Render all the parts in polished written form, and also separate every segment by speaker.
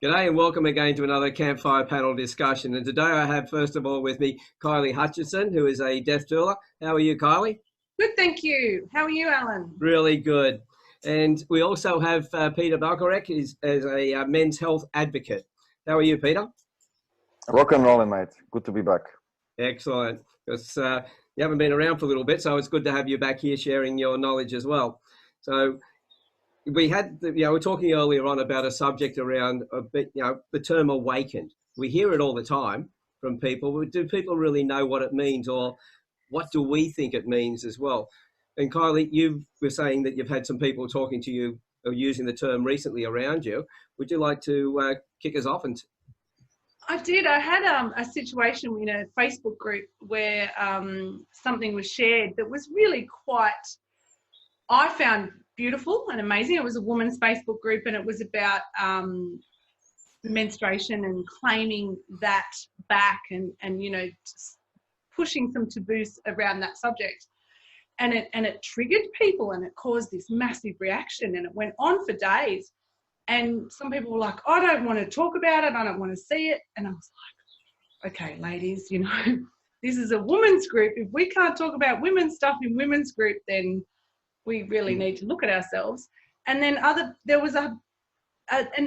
Speaker 1: G'day and welcome again to another Campfire panel discussion. And today I have, first of all, with me Kylie Hutchinson, who is a death doula. How are you, Kylie?
Speaker 2: Good, thank you. How are you, Alan?
Speaker 1: Really good. And we also have Peter Balcarek as a men's health advocate. How are you, Peter?
Speaker 3: Rock and rolling, mate. Good to be back.
Speaker 1: Excellent. Because you haven't been around for a little bit, so it's good to have you back here sharing your knowledge as well. So we had, we're talking earlier on about a subject around, the term awakened. We hear it all the time from people, but do people really know what it means, or what do we think it means as well? And Kylie, you were saying that you've had some people talking to you or using the term recently around you. Would you like to kick us off? And
Speaker 2: I did. I had a situation in a Facebook group where something was shared that was really quite, I found beautiful and amazing. It was a woman's Facebook group, and it was about menstruation and claiming that back and pushing some taboos around that subject. And it triggered people, and it caused this massive reaction, and it went on for days. And some people were like, I don't want to talk about it, I don't want to see it. And I was like, okay, ladies, this is a women's group. If we can't talk about women's stuff in women's group, then we really need to look at ourselves. And then there was an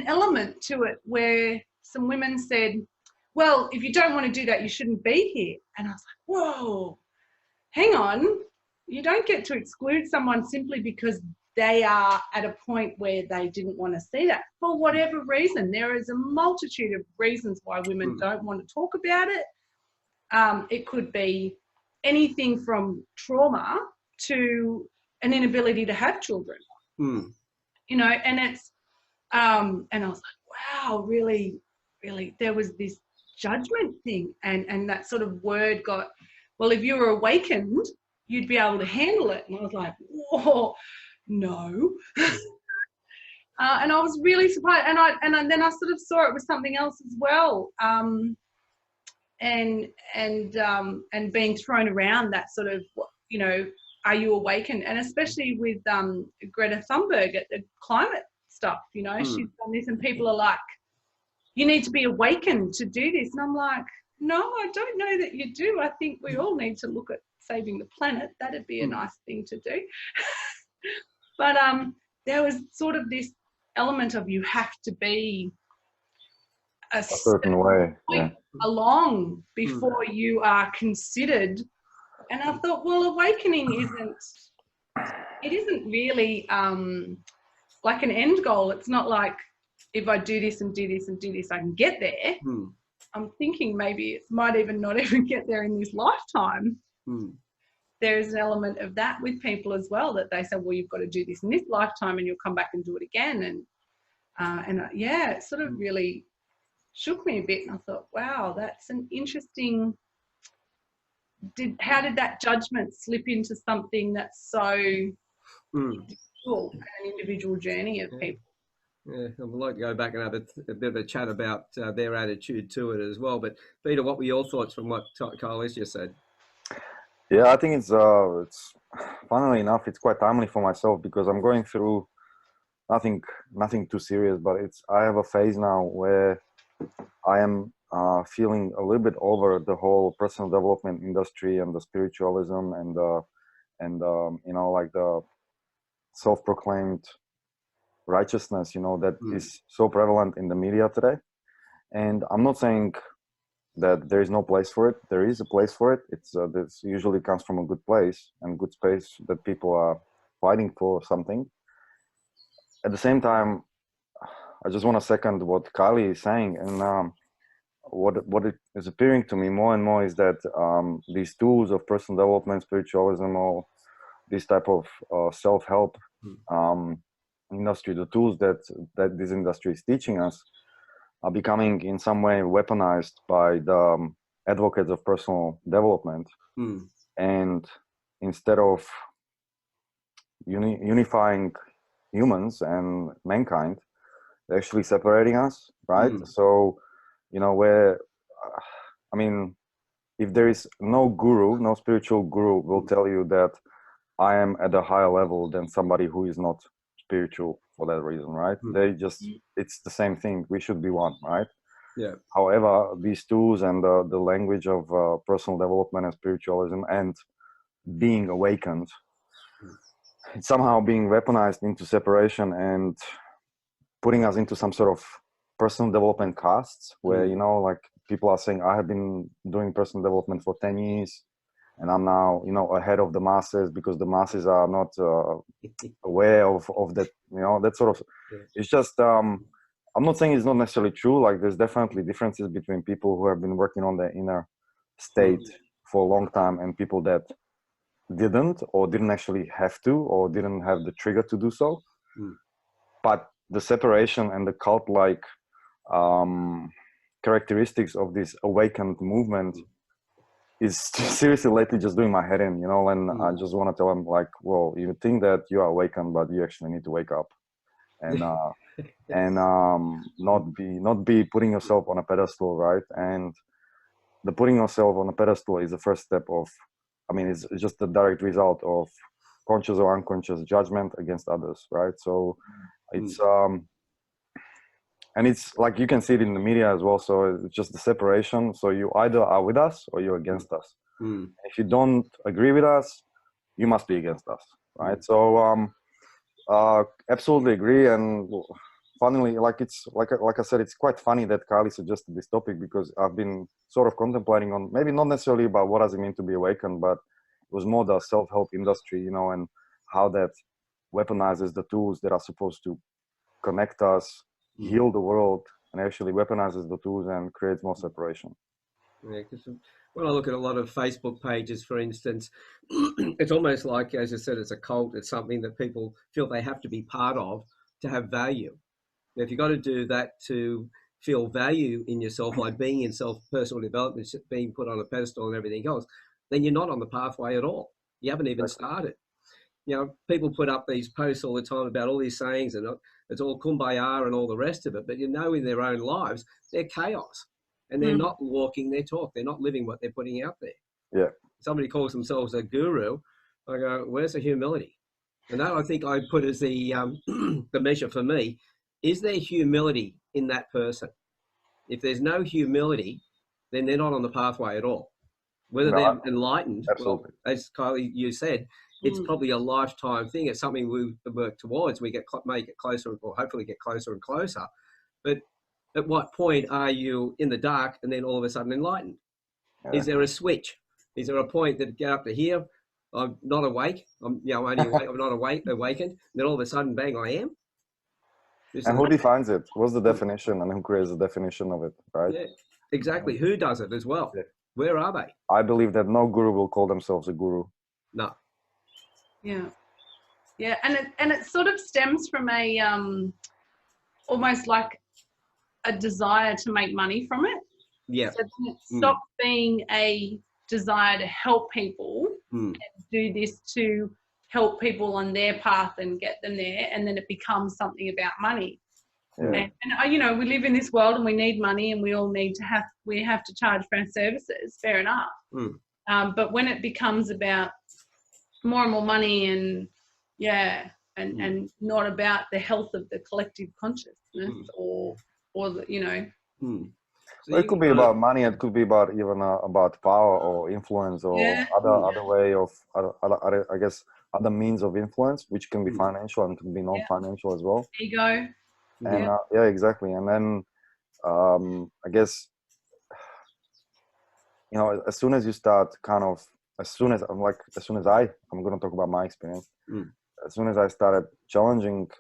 Speaker 2: element to it where some women said, well, if you don't want to do that, you shouldn't be here. And I was like, whoa, hang on. You don't get to exclude someone simply because they are at a point where they didn't want to see that. For whatever reason, there is a multitude of reasons why women don't want to talk about it. It could be anything from trauma to an inability to have children, and it's, and I was like, wow, really, there was this judgment thing. And that sort of word got, well, if you were awakened, you'd be able to handle it. And I was like, whoa, no. And I was really surprised. And then I sort of saw it was something else as well. And being thrown around that sort of, are you awakened? And especially with Greta Thunberg at the climate stuff, she's done this, and people are like, you need to be awakened to do this. And I'm like, no, I don't know that you do. I think we all need to look at saving the planet. That'd be a nice thing to do. But there was sort of this element of you have to be a
Speaker 3: certain way
Speaker 2: along before you are considered. And I thought, well, awakening isn't really like an end goal. It's not like if I do this and do this and do this, I can get there. I'm thinking maybe it might even not even get there in this lifetime. There's an element of that with people as well, that they say, well, you've got to do this in this lifetime and you'll come back and do it again. It sort of really shook me a bit. And I thought, wow, that's an interesting, how did that judgment slip into something that's so difficult, an individual journey of people?
Speaker 1: Yeah, I'd like to go back and have a bit of a chat about their attitude to it as well. But Peter, what were your thoughts from what Kylie's just said?
Speaker 3: Yeah, I think it's funnily enough, it's quite timely for myself, because I'm going through nothing too serious, but I have a phase now where I am feeling a little bit over the whole personal development industry and the spiritualism and like the self-proclaimed righteousness, that is so prevalent in the media today. And I'm not saying that there is no place for it. There is a place for it. This usually comes from a good place and good space that people are fighting for something. At the same time, I just want to second what Kylie is saying, and what it is appearing to me more and more is that these tools of personal development, spiritualism, or this type of self-help industry, the tools that this industry is teaching us, are becoming in some way weaponized by the advocates of personal development. And instead of unifying humans and mankind, they're actually separating us, right? So, if there is no spiritual guru will tell you that I am at a higher level than somebody who is not spiritual. for that reason, right? They just, it's the same thing. We should be one, right?
Speaker 1: Yeah.
Speaker 3: However, these tools and the language of personal development and spiritualism and being awakened, it's somehow being weaponized into separation and putting us into some sort of personal development castes where, you know, like people are saying, I have been doing personal development for 10 years and I'm now, you know, ahead of the masses because the masses are not aware of that, you know, that sort of, it's just, I'm not saying it's not necessarily true. Like there's definitely differences between people who have been working on their inner state for a long time and people that didn't or didn't actually have to or didn't have the trigger to do so. But the separation and the cult-like characteristics of this awakened movement is seriously lately just doing my head in, you know, and I just want to tell them like, well, you think that you are awakened, but you actually need to wake up and not be putting yourself on a pedestal, right? And the putting yourself on a pedestal is the first step of, I mean, it's just the direct result of conscious or unconscious judgment against others, right? So it's and it's like you can see it in the media as well. So it's just the separation. So you either are with us or you're against us. If you don't agree with us, you must be against us, right? So absolutely agree. And funnily, like it's like I said, it's quite funny that Kylie suggested this topic because I've been sort of contemplating on maybe not necessarily about what does it mean to be awakened, but it was more the self-help industry, you know, and how that weaponizes the tools that are supposed to connect us, heal the world, and actually weaponizes the tools and creates more separation.
Speaker 1: Yeah, because when I look at a lot of Facebook pages, for instance, it's almost like, as I said, it's a cult. It's something that people feel they have to be part of to have value. Now, if you've got to do that to feel value in yourself, like being in personal development, being put on a pedestal and everything else, then you're not on the pathway at all. You haven't even started. You know, people put up these posts all the time about all these sayings and it's all kumbaya and all the rest of it, but you know, in their own lives, they're chaos and they're not walking their talk. They're not living what they're putting out there.
Speaker 3: Yeah.
Speaker 1: Somebody calls themselves a guru. I go, where's the humility? And that I think I put as the the measure for me. Is there humility in that person? If there's no humility, then they're not on the pathway at all. Whether they're enlightened,
Speaker 3: absolutely.
Speaker 1: well, as Kylie, you said, it's probably a lifetime thing. It's something we work towards. We make it closer, or hopefully get closer and closer. But at what point are you in the dark and then all of a sudden enlightened? Yeah. Is there a switch? Is there a point that get up to here? I'm not awake. I'm only awake. I'm not awakened. And then all of a sudden, bang, I am.
Speaker 3: And who defines it? What's the definition and who creates the definition of it, right?
Speaker 1: Yeah, exactly. Who does it as well? Yeah. Where are they?
Speaker 3: I believe that no guru will call themselves a guru.
Speaker 1: No.
Speaker 2: Yeah. Yeah. And it sort of stems from a almost like a desire to make money from it.
Speaker 1: Yeah.
Speaker 2: So then it stops being a desire to help people and do this to help people on their path and get them there, and then it becomes something about money. Yeah. And you know, we live in this world and we need money and we all need to have to charge for our services, fair enough. But when it becomes about more and more money and and not about the health of the collective consciousness or the, you know.
Speaker 3: So it could be about money. It could be about even about power or influence or other way of other, I guess, other means of influence, which can be financial and can be non-financial as well.
Speaker 2: Ego.
Speaker 3: And yeah, exactly. And then I guess, you know, as soon as you start as soon as I'm going to talk about my experience. As soon as I started challenging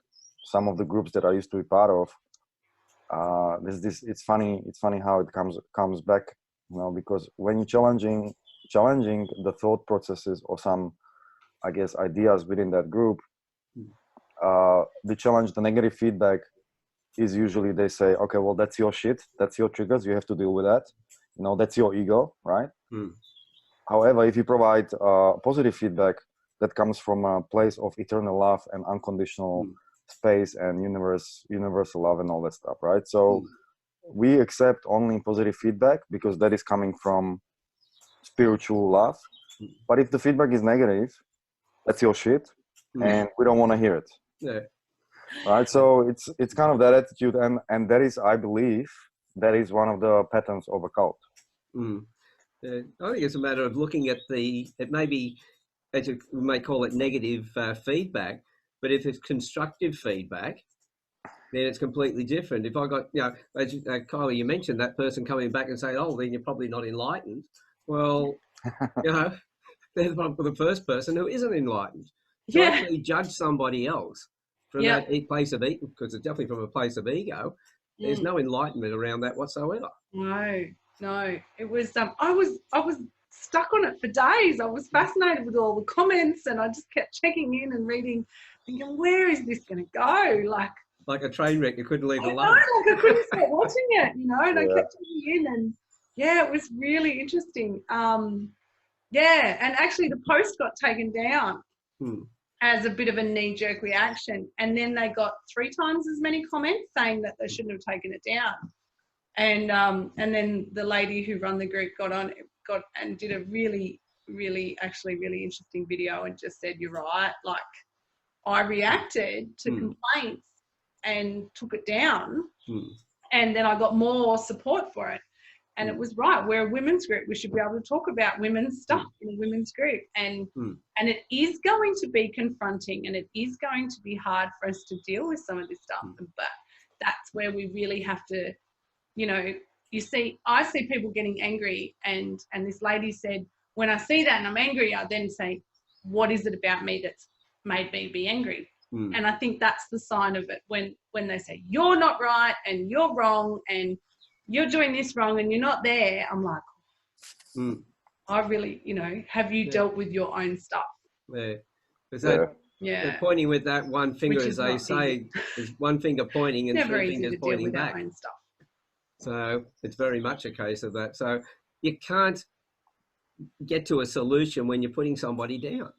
Speaker 3: some of the groups that I used to be part of, it's funny how it comes back, you know, because when you're challenging the thought processes or some, I guess, ideas within that group, the negative feedback is usually they say, okay, well, that's your shit, that's your triggers, you have to deal with that, you know, that's your ego, right? However, if you provide positive feedback that comes from a place of eternal love and unconditional space and universal love and all that stuff, right? So we accept only positive feedback because that is coming from spiritual love. But if the feedback is negative, that's your shit, and we don't want to hear it.
Speaker 1: Yeah.
Speaker 3: right? So it's kind of that attitude, and that is, I believe, that is one of the patterns of a cult.
Speaker 1: Mm. I think it's a matter of looking at it may be, as we may call it, negative feedback, but if it's constructive feedback, then it's completely different. If I got, as Kylie, you mentioned that person coming back and saying, oh, then you're probably not enlightened. Well, there's the first person who isn't enlightened. To
Speaker 2: Yeah.
Speaker 1: actually judge somebody else from that place of ego, because it's definitely from a place of ego, there's no enlightenment around that whatsoever.
Speaker 2: No. It was I was stuck on it for days. I was fascinated with all the comments, and I just kept checking in and reading, thinking, where is this going to go?
Speaker 1: Like a train wreck, you couldn't leave it alone.
Speaker 2: I couldn't stop watching it, and I kept checking in, and it was really interesting. And actually the post got taken down as a bit of a knee-jerk reaction, and then they got 3 times as many comments saying that they shouldn't have taken it down. And then the lady who run the group got and did a really interesting video and just said, you're right, like I reacted to complaints and took it down, and then I got more support for it. And it was right. We're a women's group. We should be able to talk about women's stuff in a women's group. And it is going to be confronting, and it is going to be hard for us to deal with some of this stuff. But that's where we really have to, I see people getting angry, and this lady said, when I see that and I'm angry, I then say, what is it about me that's made me be angry? And I think that's the sign of it, when they say, you're not right and you're wrong and you're doing this wrong and you're not there. I'm like, I really, have you dealt with your own stuff?
Speaker 1: Yeah. They're pointing with that one finger, as they say, is one finger pointing and 3 fingers pointing back.
Speaker 2: Own stuff.
Speaker 1: So it's very much a case of that. So you can't get to a solution when you're putting somebody down.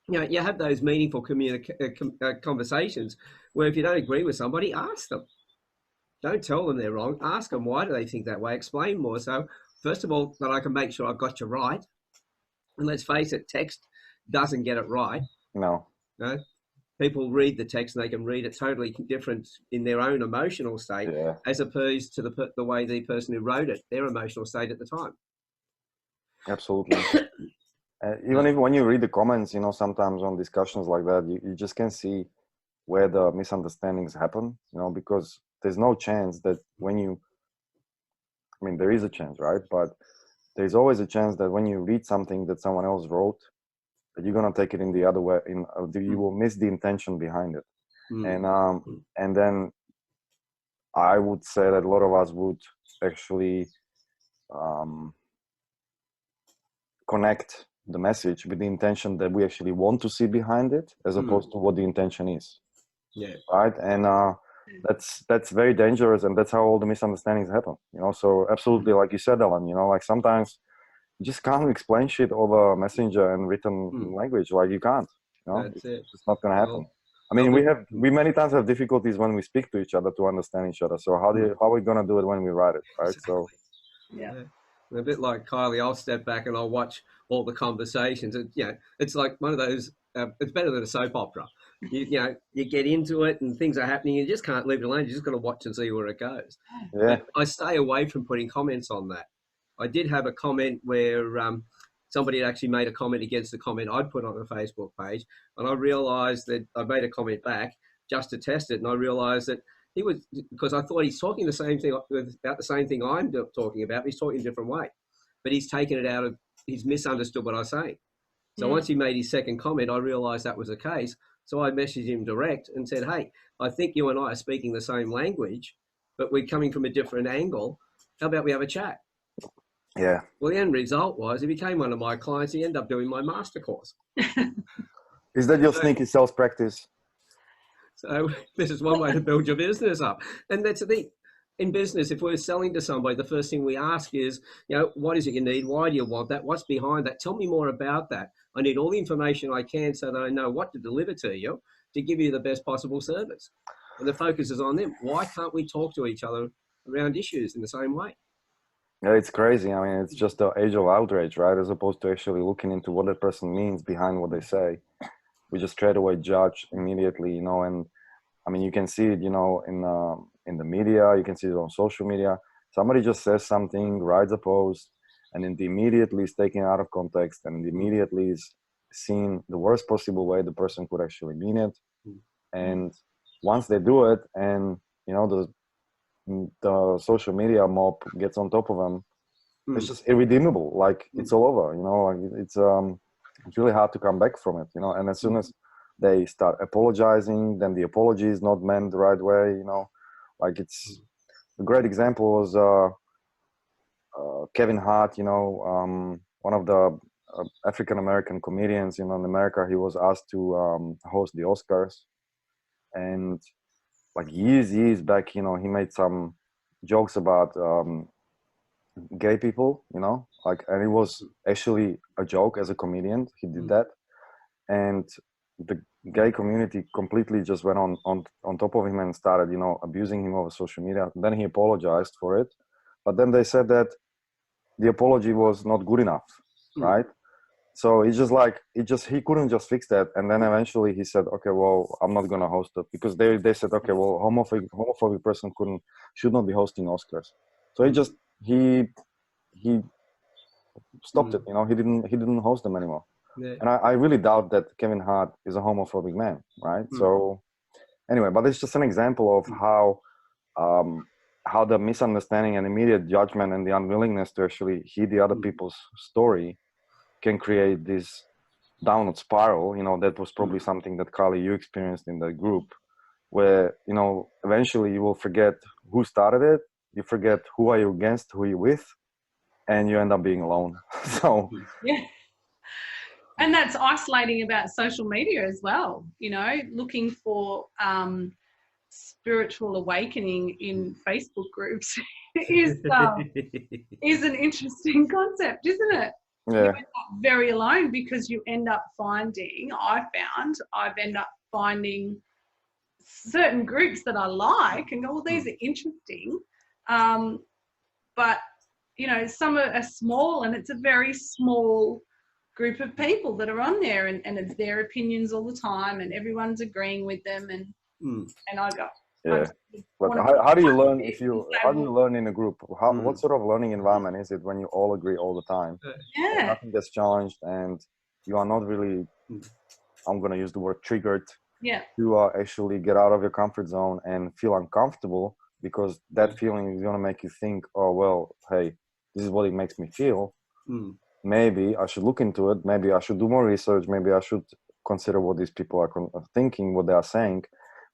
Speaker 1: You have those meaningful conversations where if you don't agree with somebody, ask them. Don't tell them they're wrong. Ask them, why do they think that way? Explain more. So first of all, that I can make sure I've got you right. And let's face it, text doesn't get it right.
Speaker 3: No.
Speaker 1: People read the text and they can read it totally different in their own emotional state, as opposed to the way the person who wrote it, their emotional state at the time.
Speaker 3: Absolutely. Even when you read the comments, sometimes on discussions like that, you just can see where the misunderstandings happen, because there's no chance that there is a chance, right? But there's always a chance that when you read something that someone else wrote, that you're going to take it in the other way, you will miss the intention behind it. And then I would say that a lot of us would actually connect the message with the intention that we actually want to see behind it, as opposed to what the intention is. Right. And that's very dangerous, and that's how all the misunderstandings happen. So absolutely, like you said, Alan, like sometimes you just can't explain shit over messenger and written language. Like you can't. It's just not gonna happen. We many times have difficulties when we speak to each other to understand each other. So how are we gonna do it when we write it, right?
Speaker 1: Exactly. So a bit like Kylie, I'll step back and I'll watch all the conversations. It's like one of those. It's better than a soap opera. You get into it and things are happening. You just can't leave it alone. You just got to watch and see where it goes. But I stay away from putting comments on that. I did have a comment where somebody had actually made a comment against the comment I'd put on the Facebook page, and I realised that I made a comment back just to test it, and I realised that he was, because I thought he's talking the same thing about the same thing I'm talking about. But he's talking a different way, but he's taken it out of. He's misunderstood what I was saying. So once he made his second comment, I realised that was the case. So I messaged him direct and said, hey, I think you and I are speaking the same language, but we're coming from a different angle. How about we have a chat?
Speaker 3: Yeah.
Speaker 1: Well, the end result was he became one of my clients. He ended up doing my master course.
Speaker 3: Is that your sneaky sales practice?
Speaker 1: So this is one way to build your business up. And that's the thing. In business, if we're selling to somebody, the first thing we ask is, what is it you need? Why do you want that? What's behind that? Tell me more about that. I need all the information I can so that I know what to deliver to you to give you the best possible service. And the focus is on them. Why can't we talk to each other around issues in the same way?
Speaker 3: Yeah, it's crazy. It's just the age of outrage, right? As opposed to actually looking into what that person means behind what they say. we just straight away judge immediately, you know. And I mean, you can see it, you know, in the media, you can see it on social media. Somebody just says something, writes a post, and then immediately is taken out of context, and immediately is seen the worst possible way the person could actually mean it. And once they do it, and you know, the social media mob gets on top of them, it's just irredeemable. Like it's all over, you know. Like it's really hard to come back from it, you know. And as soon as they start apologizing, then the apology is not meant the right way, you know. Like it's a great example was Kevin Hart, you know, one of the African American comedians, you know, in America. He was asked to host the Oscars, and like years back, you know, he made some jokes about gay people, you know, like, and it was actually a joke as a comedian. He did that, and the gay community completely just went on top of him and started, you know, abusing him over social media. Then he apologized for it, but then they said that the apology was not good enough, right? So it's just like he couldn't just fix that. And then eventually he said, okay, well, I'm not gonna host it, because they said, okay, well, homophobic person should not be hosting Oscars. So he stopped it, you know. He didn't host them anymore. Yeah. And I really doubt that Kevin Hart is a homophobic man, right? So anyway, but it's just an example of how the misunderstanding and immediate judgment and the unwillingness to actually hear the other people's story can create this downward spiral. You know, that was probably something that, Kylie, you experienced in the group, where, you know, eventually you will forget who started it, you forget who are you against, who you with, and you end up being alone. So
Speaker 2: yeah. And that's isolating about social media as well, you know, looking for spiritual awakening in Facebook groups is an interesting concept, isn't it? Yeah. You end up very alone, because you end up finding, I've ended up finding certain groups that I like and go, well, these are interesting. But, you know, some are small, and it's a very small group of people that are on there, and it's their opinions all the time, and everyone's agreeing with them, and I go,
Speaker 3: yeah. But how do you learn how do you learn in a group? What sort of learning environment is it when you all agree all the time?
Speaker 2: Yeah.
Speaker 3: Nothing gets challenged, and you are not really, I'm going to use the word triggered, to actually get out of your comfort zone and feel uncomfortable, because that feeling is going to make you think, oh, well, hey, this is what it makes me feel. Maybe I should look into it. Maybe I should do more research. Maybe I should consider what these people are thinking, what they are saying.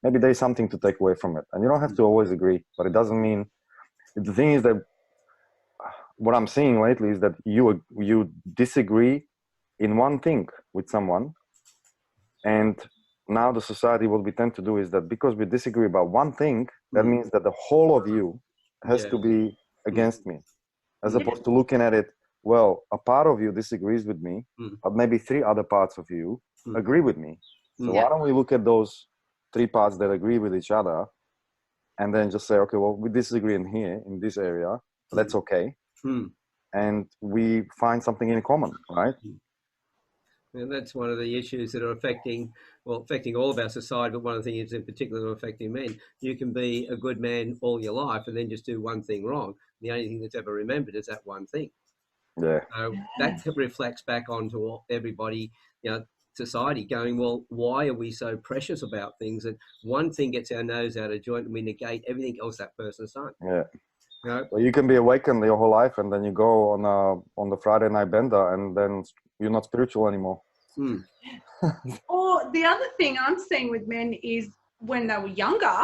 Speaker 3: Maybe there's something to take away from it. And you don't have to always agree, but it doesn't mean, the thing is that what I'm seeing lately is that you disagree in one thing with someone, and now the society, what we tend to do is that because we disagree about one thing, that means that the whole of you has to be against me, as opposed to looking at it, well, a part of you disagrees with me, but maybe 3 other parts of you agree with me. So why don't we look at those 3 parts that agree with each other, and then just say, okay, well, we disagree in here, in this area, but that's okay. And we find something in common, right?
Speaker 1: And that's one of the issues that are affecting all of our society, but one of the things in particular affecting men. You can be a good man all your life and then just do one thing wrong. The only thing that's ever remembered is that one thing.
Speaker 3: Yeah.
Speaker 1: So that reflects back onto everybody, you know, society, going, well, why are we so precious about things that one thing gets our nose out of joint and we negate everything else that person's done?
Speaker 3: Yeah.
Speaker 1: You know?
Speaker 3: Well, you can be awakened your whole life, and then you go on the Friday night bender, and then you're not spiritual anymore.
Speaker 2: Or the other thing I'm seeing with men is when they were younger,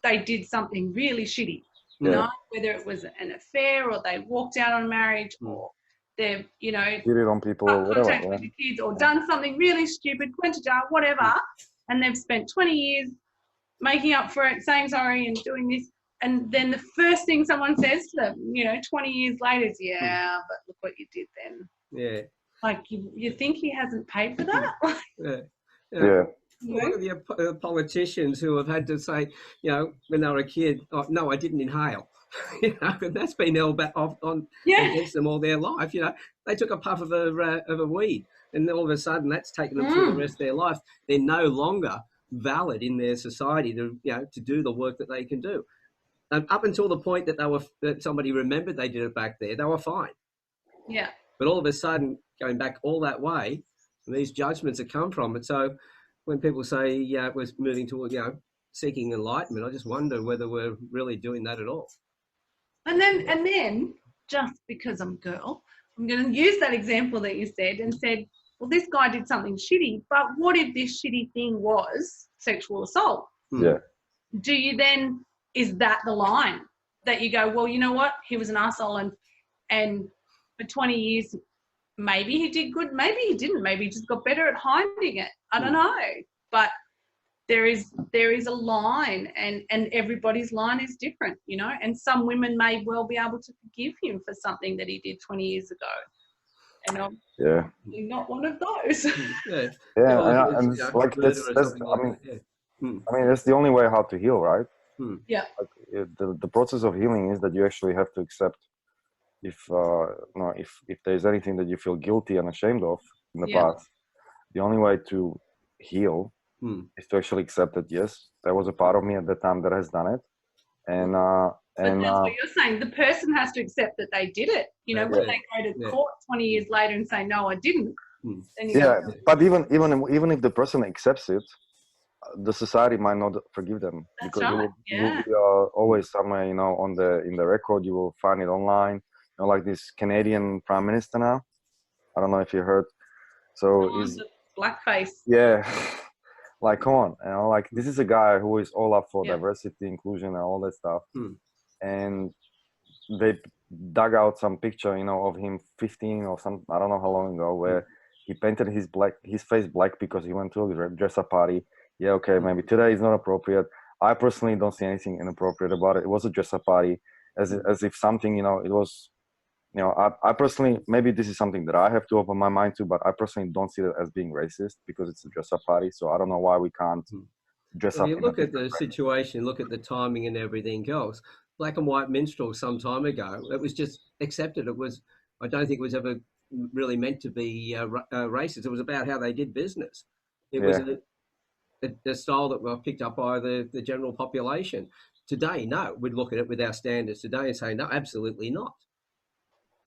Speaker 2: they did something really shitty. You know, whether it was an affair, or they walked out on marriage, or they've, you know,
Speaker 3: cheated on people, or whatever,
Speaker 2: contact with the kids, or done something really stupid, went to jail, whatever, and they've spent 20 years making up for it, saying sorry and doing this, and then the first thing someone says to them, you know, 20 years later is, but look what you did then.
Speaker 1: Yeah.
Speaker 2: Like, you think he hasn't paid for that?
Speaker 3: Yeah.
Speaker 1: Look at the politicians who have had to say, you know, when they were a kid, oh, no, I didn't inhale. You know, and that's been held back on against them all their life. You know, they took a puff of a weed, and all of a sudden that's taken them through the rest of their life. They're no longer valid in their society to, you know, to do the work that they can do. And up until the point that somebody remembered they did it back there, they were fine.
Speaker 2: Yeah.
Speaker 1: But all of a sudden, going back all that way, and these judgments have come from it. So when people say, yeah, we're moving toward, you know, seeking enlightenment, I just wonder whether we're really doing that at all.
Speaker 2: And then just because I'm a girl, I'm going to use that example that you said and said, well, this guy did something shitty, but what if this shitty thing was sexual assault?
Speaker 3: Yeah.
Speaker 2: Do you then, is that the line that you go, well, you know what, he was an arsehole and for 20 years, maybe he did good, maybe he didn't, maybe he just got better at hiding it. I don't know. But there is a line, and everybody's line is different, you know, and some women may well be able to forgive him for something that he did 20 years ago. And I'm not one of those.
Speaker 3: And like that's I mean, that's the only way how to heal, right?
Speaker 2: Yeah.
Speaker 3: Like, the process of healing is that you actually have to accept if there's anything that you feel guilty and ashamed of in the past. The only way to heal is to actually accept that, yes, there was a part of me at the time that has done it. And
Speaker 2: but that's what you're saying. The person has to accept that they did it. You know, when they go to court 20 years later and say, no, I didn't. Then you go,
Speaker 3: but even if the person accepts it, the society might not forgive them.
Speaker 2: That's
Speaker 3: because
Speaker 2: right.
Speaker 3: you will be always somewhere, you know, in the record. You will find it online. You know, like this Canadian Prime Minister now. I don't know if you heard. So is
Speaker 2: blackface.
Speaker 3: Yeah. Like, come on, you know, like this is a guy who is all up for diversity, inclusion, and all that stuff. And they dug out some picture, you know, of him 15 or some, I don't know how long ago, where he painted his face black because he went to a dress-up party. Yeah, okay, maybe today is not appropriate. I personally don't see anything inappropriate about it. It was a dress-up party, as if something, you know, it was. You know, I personally, maybe this is something that I have to open my mind to, but I personally don't see it as being racist because it's a dress-up party. So I don't know why we can't dress up.
Speaker 1: If you look at the situation, look at the timing and everything else. Black and white minstrel some time ago, it was just accepted. It was, I don't think it was ever really meant to be racist. It was about how they did business. It was a style that was picked up by the general population. Today, no, we'd look at it with our standards today and say, no, absolutely not.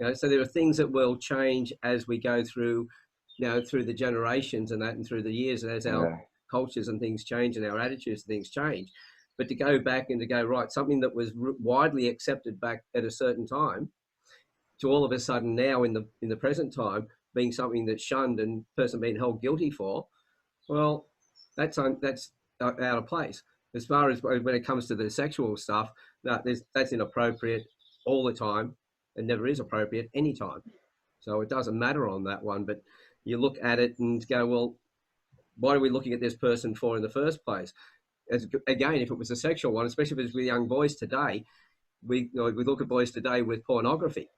Speaker 1: You know, so there are things that will change as we go through, you know, through the generations and that, and through the years, and as our cultures and things change and our attitudes and things change. But to go back and to go, right, something that was widely accepted back at a certain time, to all of a sudden now in the present time being something that's shunned and person being held guilty for, well, that's out of place. As far as when it comes to the sexual stuff, that's inappropriate all the time. It never is appropriate anytime. So it doesn't matter on that one, but you look at it and go, well, what are we looking at this person for in the first place? Again, if it was a sexual one, especially if it's with young boys today, we look at boys today with pornography.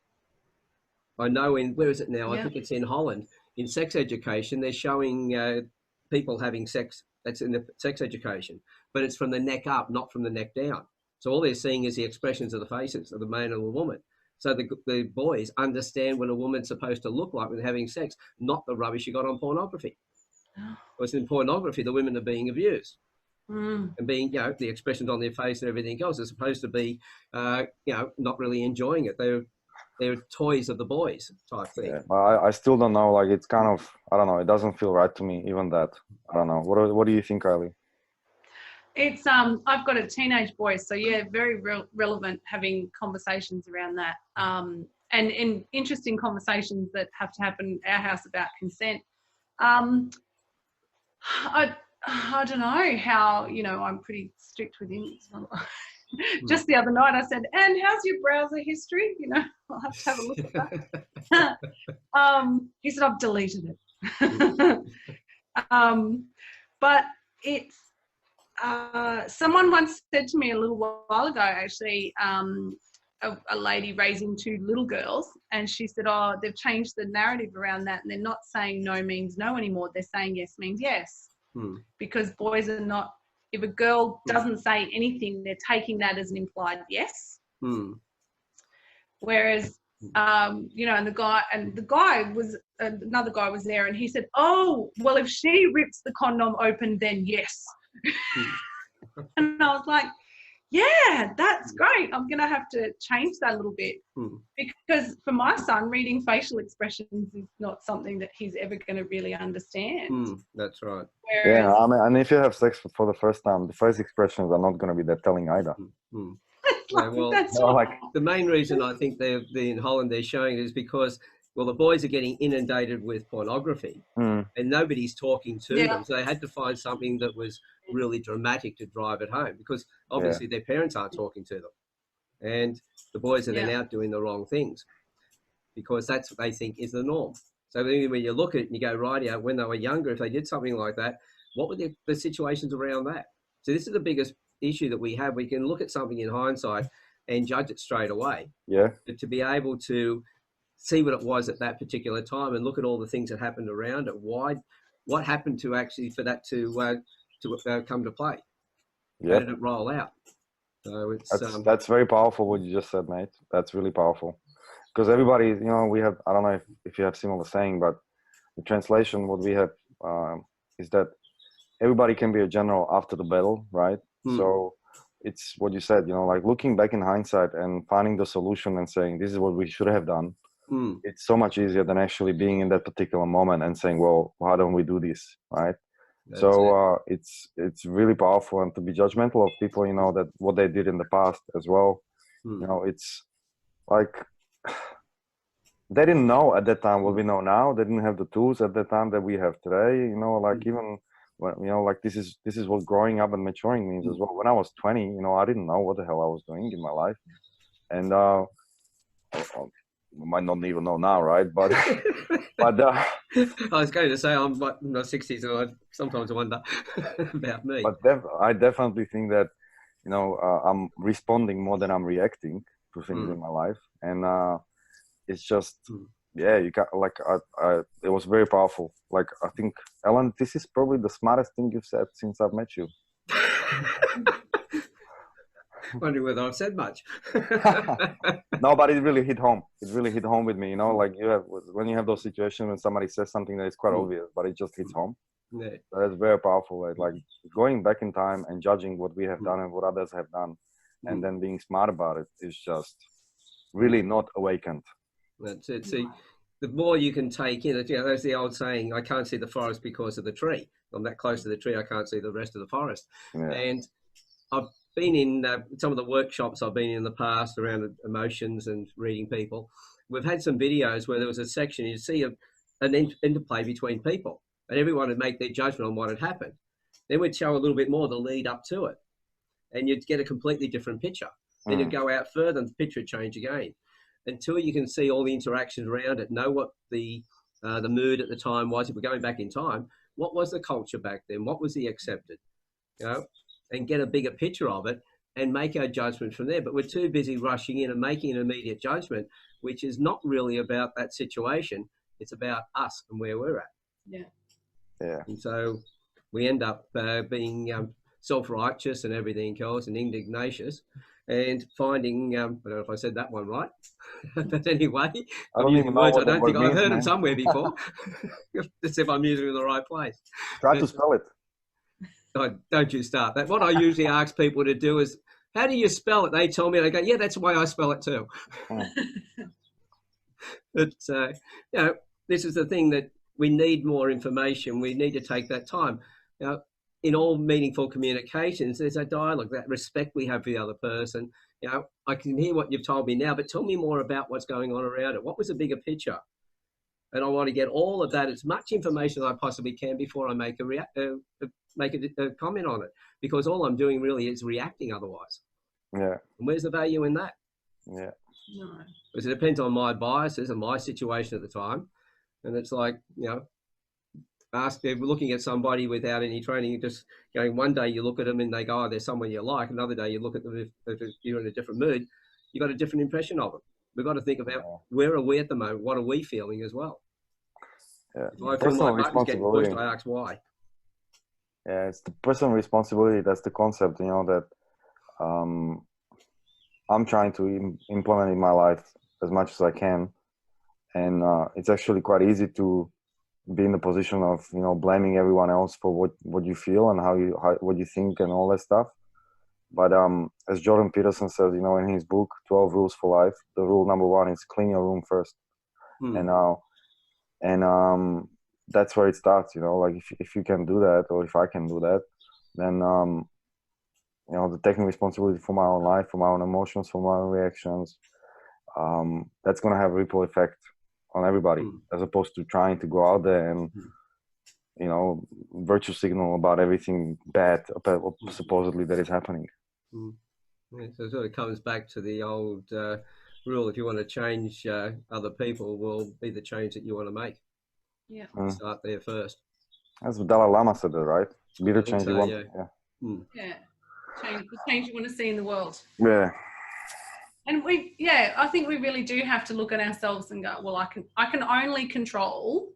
Speaker 1: I know where is it now? I think it's in Holland. In sex education, they're showing people having sex. That's in the sex education, but it's from the neck up, not from the neck down. So all they're seeing is the expressions of the faces of the man and the woman. So the boys understand what a woman's supposed to look like when having sex, not the rubbish you got on pornography. Because in pornography, the women are being abused and being, you know, the expressions on their face and everything else are supposed to be, you know, not really enjoying it. They're toys of the boys type thing.
Speaker 3: Yeah, I still don't know. Like, it's kind of, I don't know. It doesn't feel right to me, even that. I don't know. What do you think, Kylie?
Speaker 2: It's I've got a teenage boy, so yeah, very relevant having conversations around that, and in interesting conversations that have to happen at our house about consent. I don't know how, you know, I'm pretty strict with him. Just the other night I said, and how's your browser history? You know, I'll have to have a look at that. He said, I've deleted it. But it's, someone once said to me a little while ago, actually, a lady raising 2 little girls, and she said, they've changed the narrative around that, and they're not saying no means no anymore. They're saying yes means yes. because boys are not, if a girl doesn't say anything, they're taking that as an implied yes. Whereas, you know, and the guy was, another guy was there and he said, oh, well, if she rips the condom open, then yes. And I was like, yeah, that's great. I'm going to have to change that a little bit because for my son, reading facial expressions is not something that he's ever going to really understand.
Speaker 1: That's right.
Speaker 2: Whereas,
Speaker 3: yeah, I mean, and if you have sex for the first time, the first expressions are not going to be that telling either.
Speaker 2: like,
Speaker 1: well,
Speaker 2: that's
Speaker 3: no,
Speaker 2: right.
Speaker 3: like,
Speaker 1: the main reason I think they're in Holland they're showing it is because, well, the boys are getting inundated with pornography and nobody's talking to them. So they had to find something that was really dramatic to drive it home because obviously their parents aren't talking to them. And the boys are then out doing the wrong things because that's what they think is the norm. So when you look at it and you go, right out, when they were younger, if they did something like that, what were the situations around that? So this is the biggest issue that we have. We can look at something in hindsight and judge it straight away. Yeah. But to be able to see what it was at that particular time and look at all the things that happened around it, what happened to actually for that to come to play? How did it roll out? So it's
Speaker 3: that's very powerful what you just said, mate. That's really powerful because everybody, you know, we have, I don't know if you have similar saying, but the translation what we have is that everybody can be a general after the battle, right? So it's what you said, you know, like looking back in hindsight and finding the solution and saying this is what we should have done. It's so much easier than actually being in that particular moment and saying, well, why don't we do this, right? That's it's really powerful, and to be judgmental of people, you know, that what they did in the past as well. You know, it's like they didn't know at that time what we know now. They didn't have the tools at that time that we have today. You know, like even when, you know, like this is what growing up and maturing means as well. When I was 20, you know, I didn't know what the hell I was doing in my life, and we might not even know now, right? But but
Speaker 1: I was going to say I'm in my 60s, and I sometimes wonder about me.
Speaker 3: But I definitely think that, you know, I'm responding more than I'm reacting to things in my life, and it's just you got like it was very powerful. Like I think, Ellen, this is probably the smartest thing you've said since I've met you.
Speaker 1: Wondering whether I've said much.
Speaker 3: No, but it really hit home. It really hit home with me. You know, like when you have those situations when somebody says something that is quite obvious, but it just hits home. Yeah. That's very powerful. Like going back in time and judging what we have done and what others have done, and then being smart about it is just really not awakened.
Speaker 1: That's it. See, the more you can take in, you know, there's the old saying, I can't see the forest because of the tree. I'm that close to the tree, I can't see the rest of the forest. Yeah. And I've been in some of the workshops I've been in the past around emotions and reading people. We've had some videos where there was a section, you see an interplay between people, and everyone would make their judgment on what had happened. Then we'd show a little bit more the lead up to it, and you'd get a completely different picture. Then you'd go out further and the picture would change again, until you can see all the interactions around it, know what the mood at the time was. If we're going back in time, what was the culture back then? What was the accepted? You know, and get a bigger picture of it and make our judgment from there. But we're too busy rushing in and making an immediate judgment, which is not really about that situation. It's about us and where we're at.
Speaker 2: Yeah.
Speaker 3: Yeah.
Speaker 1: And so we end up being self-righteous and everything else and indignatious, and finding, I don't know if I said that one right, but anyway, I'm using words I don't think I've heard them somewhere before. Let's see if I'm using it in the right place.
Speaker 3: Try to spell it.
Speaker 1: Don't you start that. What I usually ask people to do is, how do you spell it? They tell me, and I go, yeah, that's the way I spell it too. But, you know, this is the thing that we need more information. We need to take that time. You know, in all meaningful communications, there's a dialogue, that respect we have for the other person. You know, I can hear what you've told me now, but tell me more about what's going on around it. What was the bigger picture? And I want to get all of that, as much information as I possibly can before I make a comment on it, because all I'm doing really is reacting otherwise.
Speaker 3: Yeah.
Speaker 1: And where's the value in that?
Speaker 3: Yeah.
Speaker 2: No.
Speaker 1: Because it depends on my biases and my situation at the time. And it's like, you know, looking at somebody without any training, just going, one day you look at them and they go, oh, there's someone you like. Another day you look at them, if you're in a different mood, you got a different impression of them. We've got to think about where are we at the moment? What are we feeling as well?
Speaker 3: Yeah.
Speaker 1: If I feel my buttons getting pushed, I ask why.
Speaker 3: Yeah, it's the personal responsibility. That's the concept, you know, that um, I'm trying to implement in my life as much as I can. And it's actually quite easy to be in the position of, you know, blaming everyone else for what you feel and what you think and all that stuff. But as Jordan Peterson says, you know, in his book 12 Rules for Life, the rule number 1 is clean your room first.
Speaker 1: Mm.
Speaker 3: And that's where it starts, you know, like if you can do that, or if I can do that, then you know, the taking responsibility for my own life, for my own emotions, for my own reactions, that's going to have a ripple effect on everybody, as opposed to trying to go out there and you know, virtue signal about everything bad supposedly that is happening.
Speaker 1: Yeah, so it sort of comes back to the old rule: if you want to change other people, will be the change that you want to make.
Speaker 2: Yeah.
Speaker 1: Start there first.
Speaker 3: That's what Dalai Lama said, right? Be the change you want.
Speaker 1: Yeah.
Speaker 2: Yeah. The change you want to see in the world.
Speaker 3: Yeah.
Speaker 2: And I think we really do have to look at ourselves and go, well, I can only control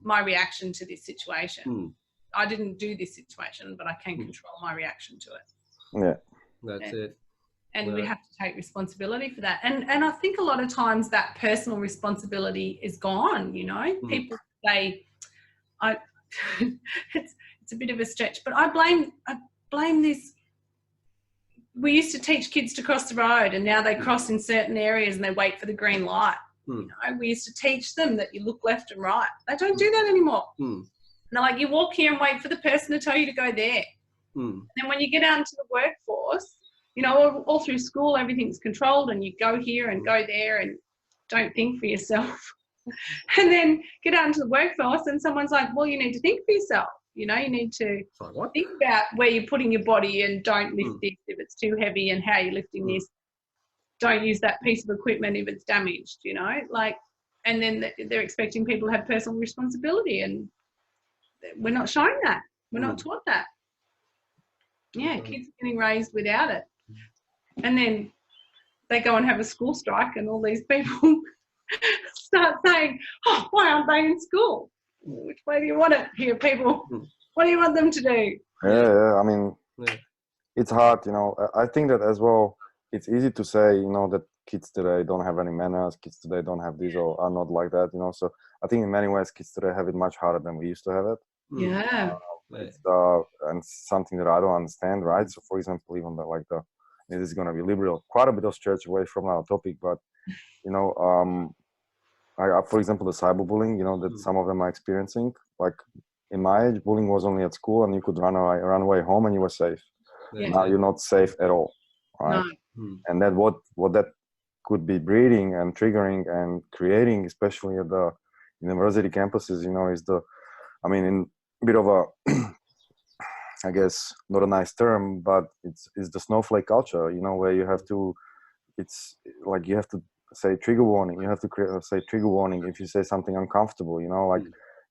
Speaker 2: my reaction to this situation. I didn't do this situation, but I can control my reaction to it.
Speaker 3: Yeah.
Speaker 1: That's it.
Speaker 2: And we have to take responsibility for that. And I think a lot of times that personal responsibility is gone, you know. People say, it's a bit of a stretch, but I blame this. We used to teach kids to cross the road, and now they cross in certain areas and they wait for the green light. You know, we used to teach them that you look left and right. They don't do that anymore. And they're like, you walk here and wait for the person to tell you to go there. And then when you get out into the workforce, you know, all through school, everything's controlled, and you go here and go there and don't think for yourself. And then get out into the workforce and someone's like, well, you need to think for yourself. You know, you need to think about where you're putting your body, and don't lift this if it's too heavy, and how you're lifting this. Don't use that piece of equipment if it's damaged, you know, like, and then they're expecting people to have personal responsibility, and we're not showing that. We're not taught that. Yeah, kids are getting raised without it. And then they go and have a school strike, and all these people start saying, oh, why aren't they in school? Which way do you want it here, people? What do you want them to do?
Speaker 3: Yeah, I mean, it's hard, you know. I think that as well, it's easy to say, you know, that kids today don't have any manners, kids today don't have this or are not like that, you know. So I think in many ways, kids today have it much harder than we used to have it.
Speaker 2: Yeah.
Speaker 3: It's and something that I don't understand, right? So, for example, even this is going to be liberal, quite a bit of stretch away from our topic, but you know, for example, the cyberbullying, you know, that some of them are experiencing. Like in my age, bullying was only at school, and you could run away home, and you were safe. Now you're not safe at all, right? And that what that could be breeding and triggering and creating, especially at the university campuses, you know, is in a bit of a, I guess, not a nice term, but it's the snowflake culture, you know, where you have to, it's like you have to say trigger warning. You have to say trigger warning if you say something uncomfortable, you know, like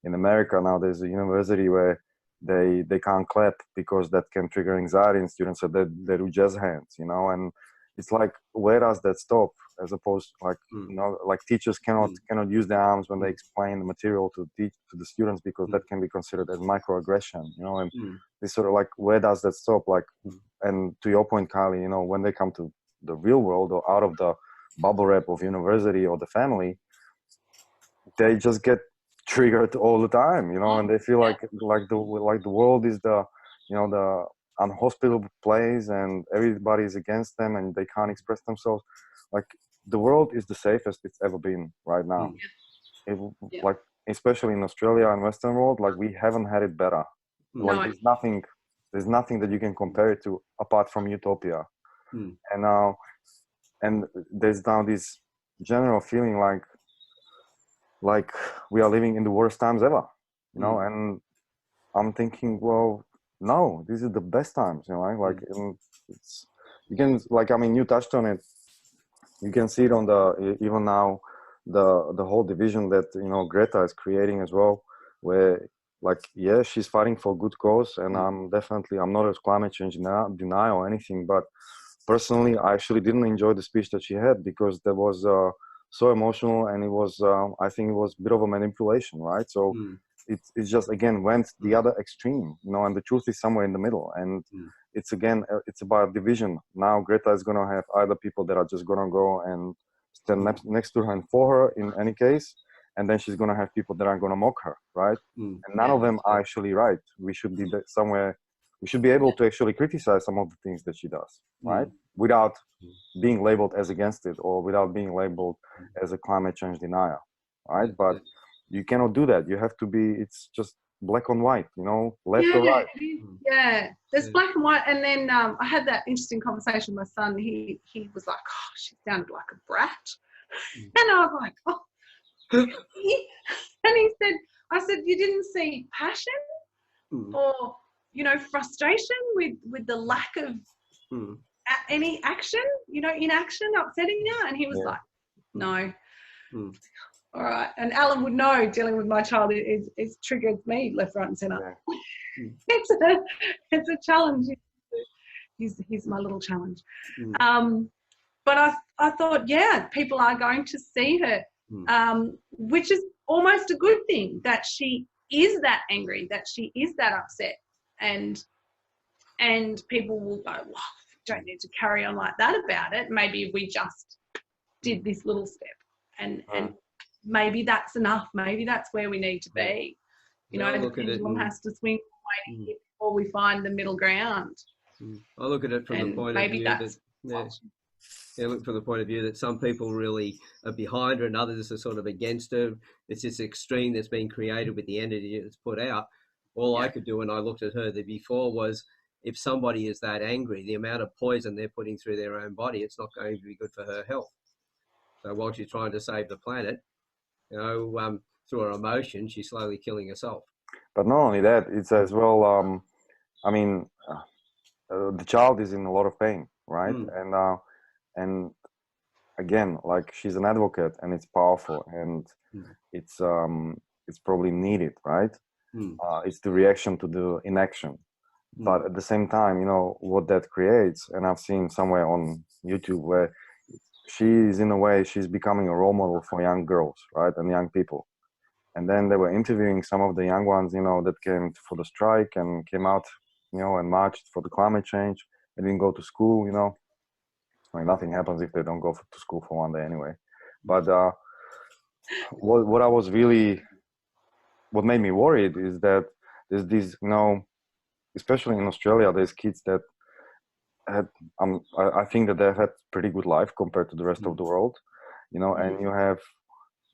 Speaker 3: in America now there's a university where they can't clap because that can trigger anxiety in students, so they do jazz hands, you know, and it's like, where does that stop? As opposed, like, you know, like teachers cannot use their arms when they explain the material to the students, because that can be considered as microaggression, you know, and it's sort of like, where does that stop? Like, and to your point, Kylie, you know, when they come to the real world or out of the bubble wrap of university or the family, they just get triggered all the time, you know, and they feel like the world is the, you know, the unhospitable place, and everybody is against them, and they can't express themselves. Like, the world is the safest it's ever been right now. Like, especially in Australia and Western world, like, we haven't had it better. Like, there's nothing that you can compare it to apart from utopia. And there's now this general feeling like we are living in the worst times ever, you know. And I'm thinking, well, no, this is the best times, you know, like it's, you can, like, I mean, you touched on it, you can see it on even now, the whole division that, you know, Greta is creating as well, where, like, yeah, she's fighting for good cause, and I'm not a climate change denier or anything, but personally, I actually didn't enjoy the speech that she had, because that was so emotional, and it was, I think it was a bit of a manipulation, right? So it's just again went the other extreme, you know, and the truth is somewhere in the middle. And it's again it's about division. Now Greta is going to have either people that are just going to go and stand next to her and for her in any case, and then she's going to have people that are going to mock her, right? And none of them are actually right. We should be somewhere, we should be able to actually criticize some of the things that she does, right? Without being labeled as against it, or without being labeled as a climate change denier, right? But you cannot do that. You have to be, it's just black on white, you know, left or right.
Speaker 2: Yeah, there's black and white. And then I had that interesting conversation with my son. He was like, oh, she sounded like a brat. And I was like, oh. And he said, I said, you didn't see passion or, you know, frustration with the lack of any action, you know, inaction upsetting you? And he was like, no. All right. And Alan would know, dealing with my child, it's triggered me left, right and centre. It's a challenge. He's my little challenge. But I thought, yeah, people are going to see her, which is almost a good thing, that she is that angry, that she is that upset. And people will go, well, don't need to carry on like that about it. Maybe if we just did this little step and maybe that's enough. Maybe that's where we need to be. You know, the pendulum has to swing away before we find the middle ground.
Speaker 1: I look at it from the point of view that, look from the point of view that some people really are behind her and others are sort of against her. It's this extreme that's been created with the energy that's put out. All I could do when I looked at her before was, if somebody is that angry, the amount of poison they're putting through their own body, it's not going to be good for her health. So while she's trying to save the planet, you know, through her emotion, she's slowly killing herself.
Speaker 3: But not only that, it's as well, I mean, the child is in a lot of pain, right? And again, like, she's an advocate and it's powerful and it's probably needed, right? It's the reaction to the inaction. But at the same time, you know, what that creates, and I've seen somewhere on YouTube where she's, in a way, she's becoming a role model for young girls, right? And young people. And then they were interviewing some of the young ones, you know, that came for the strike and came out, you know, and marched for the climate change. They didn't go to school, you know. I mean, nothing happens if they don't go to school for one day anyway. But what I was really, what made me worried is that there's these, you know, especially in Australia, there's kids that had, I think that they've had pretty good life compared to the rest of the world, you know, and you have,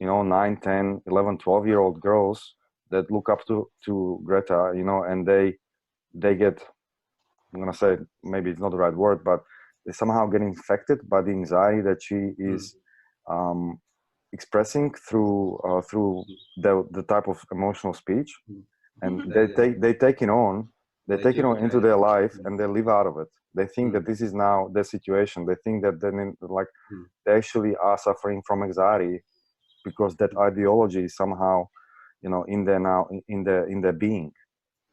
Speaker 3: you know, 9, 10, 11, 12-year-old girls that look up to Greta, you know, and they get, I'm going to say, maybe it's not the right word, but they somehow get infected by the anxiety that she is expressing through the type of emotional speech. And they take it on into their life and they live out of it. They think that this is now their situation. They think that they actually are suffering from anxiety because that ideology is somehow, you know, in their being.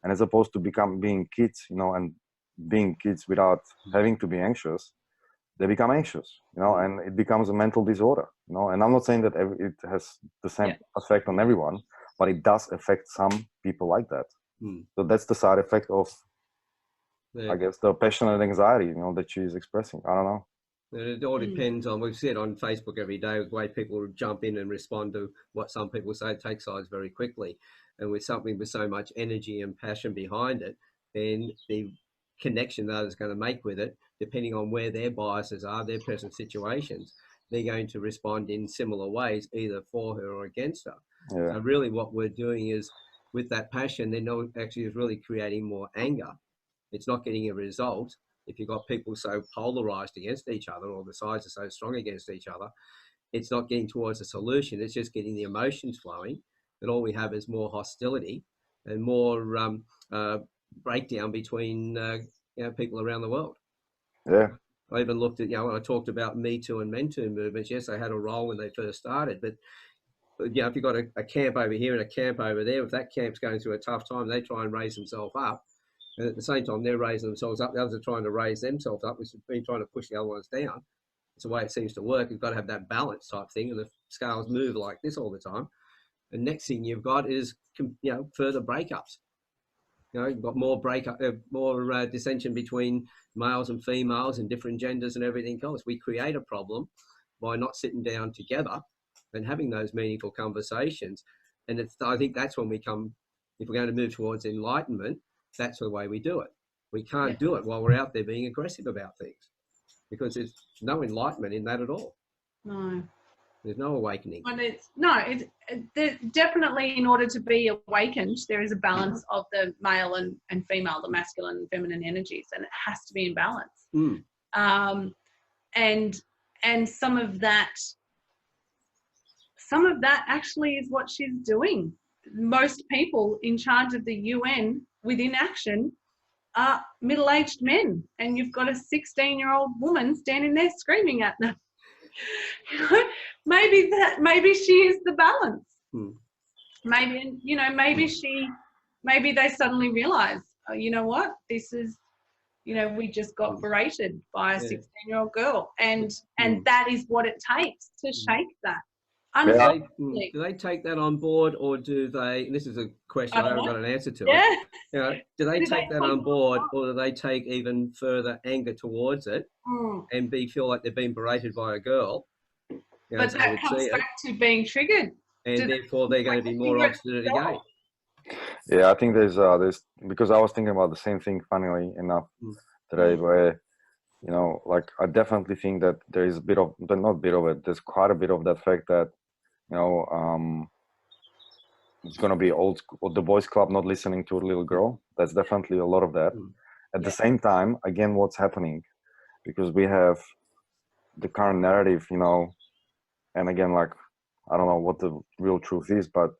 Speaker 3: And as opposed to being kids, you know, and being kids without having to be anxious, they become anxious, you know, and it becomes a mental disorder, you know. And I'm not saying that it has the same effect on everyone, but it does affect some people like that. So that's the side effect of, I guess, the passionate anxiety, you know, that she's expressing. I don't know.
Speaker 1: It all depends on, we've seen on Facebook every day, the way people jump in and respond to what some people say, take sides very quickly. And with something with so much energy and passion behind it, then the connection that is going to make with it, depending on where their biases are, their present situations, they're going to respond in similar ways, either for her or against her. So really what we're doing is, with that passion, they're not actually is really creating more anger. It's not getting a result. If you've got people so polarized against each other, or the sides are so strong against each other, it's not getting towards a solution. It's just getting the emotions flowing. And all we have is more hostility and more breakdown between you know, people around the world. I even looked at, you know, when I talked about Me Too and Men Too movements, yes, they had a role when they first started, but you know, if you've got a camp over here and a camp over there, if that camp's going through a tough time, they try and raise themselves up. And at the same time, they're raising themselves up. The others are trying to raise themselves up, which has been trying to push the other ones down. It's the way it seems to work. You've got to have that balance type thing, and the scales move like this all the time. And next thing you've got is, further breakups. You've got more more dissension between males and females and different genders and everything else. We create a problem by not sitting down together and having those meaningful conversations. And I think that's when we come, if we're going to move towards enlightenment, that's the way we do it. We can't do it while we're out there being aggressive about things, because there's no enlightenment in that at all.
Speaker 2: No.
Speaker 1: There's no awakening.
Speaker 2: But definitely, in order to be awakened, there is a balance of the male and female, the masculine and feminine energies, and it has to be in balance. And some of that actually is what she's doing. Most people in charge of the UN within action are middle-aged men, and you've got a 16-year-old woman standing there screaming at them. Maybe she is the balance. Maybe they suddenly realize, oh, you know what, this is, we just got berated by a 16-year-old girl, and that is what it takes to shake that.
Speaker 1: Do they take that on board, or do they, and this is a question I haven't got an answer to it, do they take that on board, or do they take even further anger towards it and feel like they've been berated by a girl?
Speaker 2: But that comes back to being triggered.
Speaker 1: And therefore they're going to be more obstinate again.
Speaker 3: Yeah, I think there's because I was thinking about the same thing, funnily enough, today, where, like, I definitely think that there is there's quite a bit of that fact that, it's going to be old school, the boys club not listening to a little girl. That's definitely a lot of that. At the same time, again, what's happening, because we have the current narrative, and again, like, I don't know what the real truth is, but,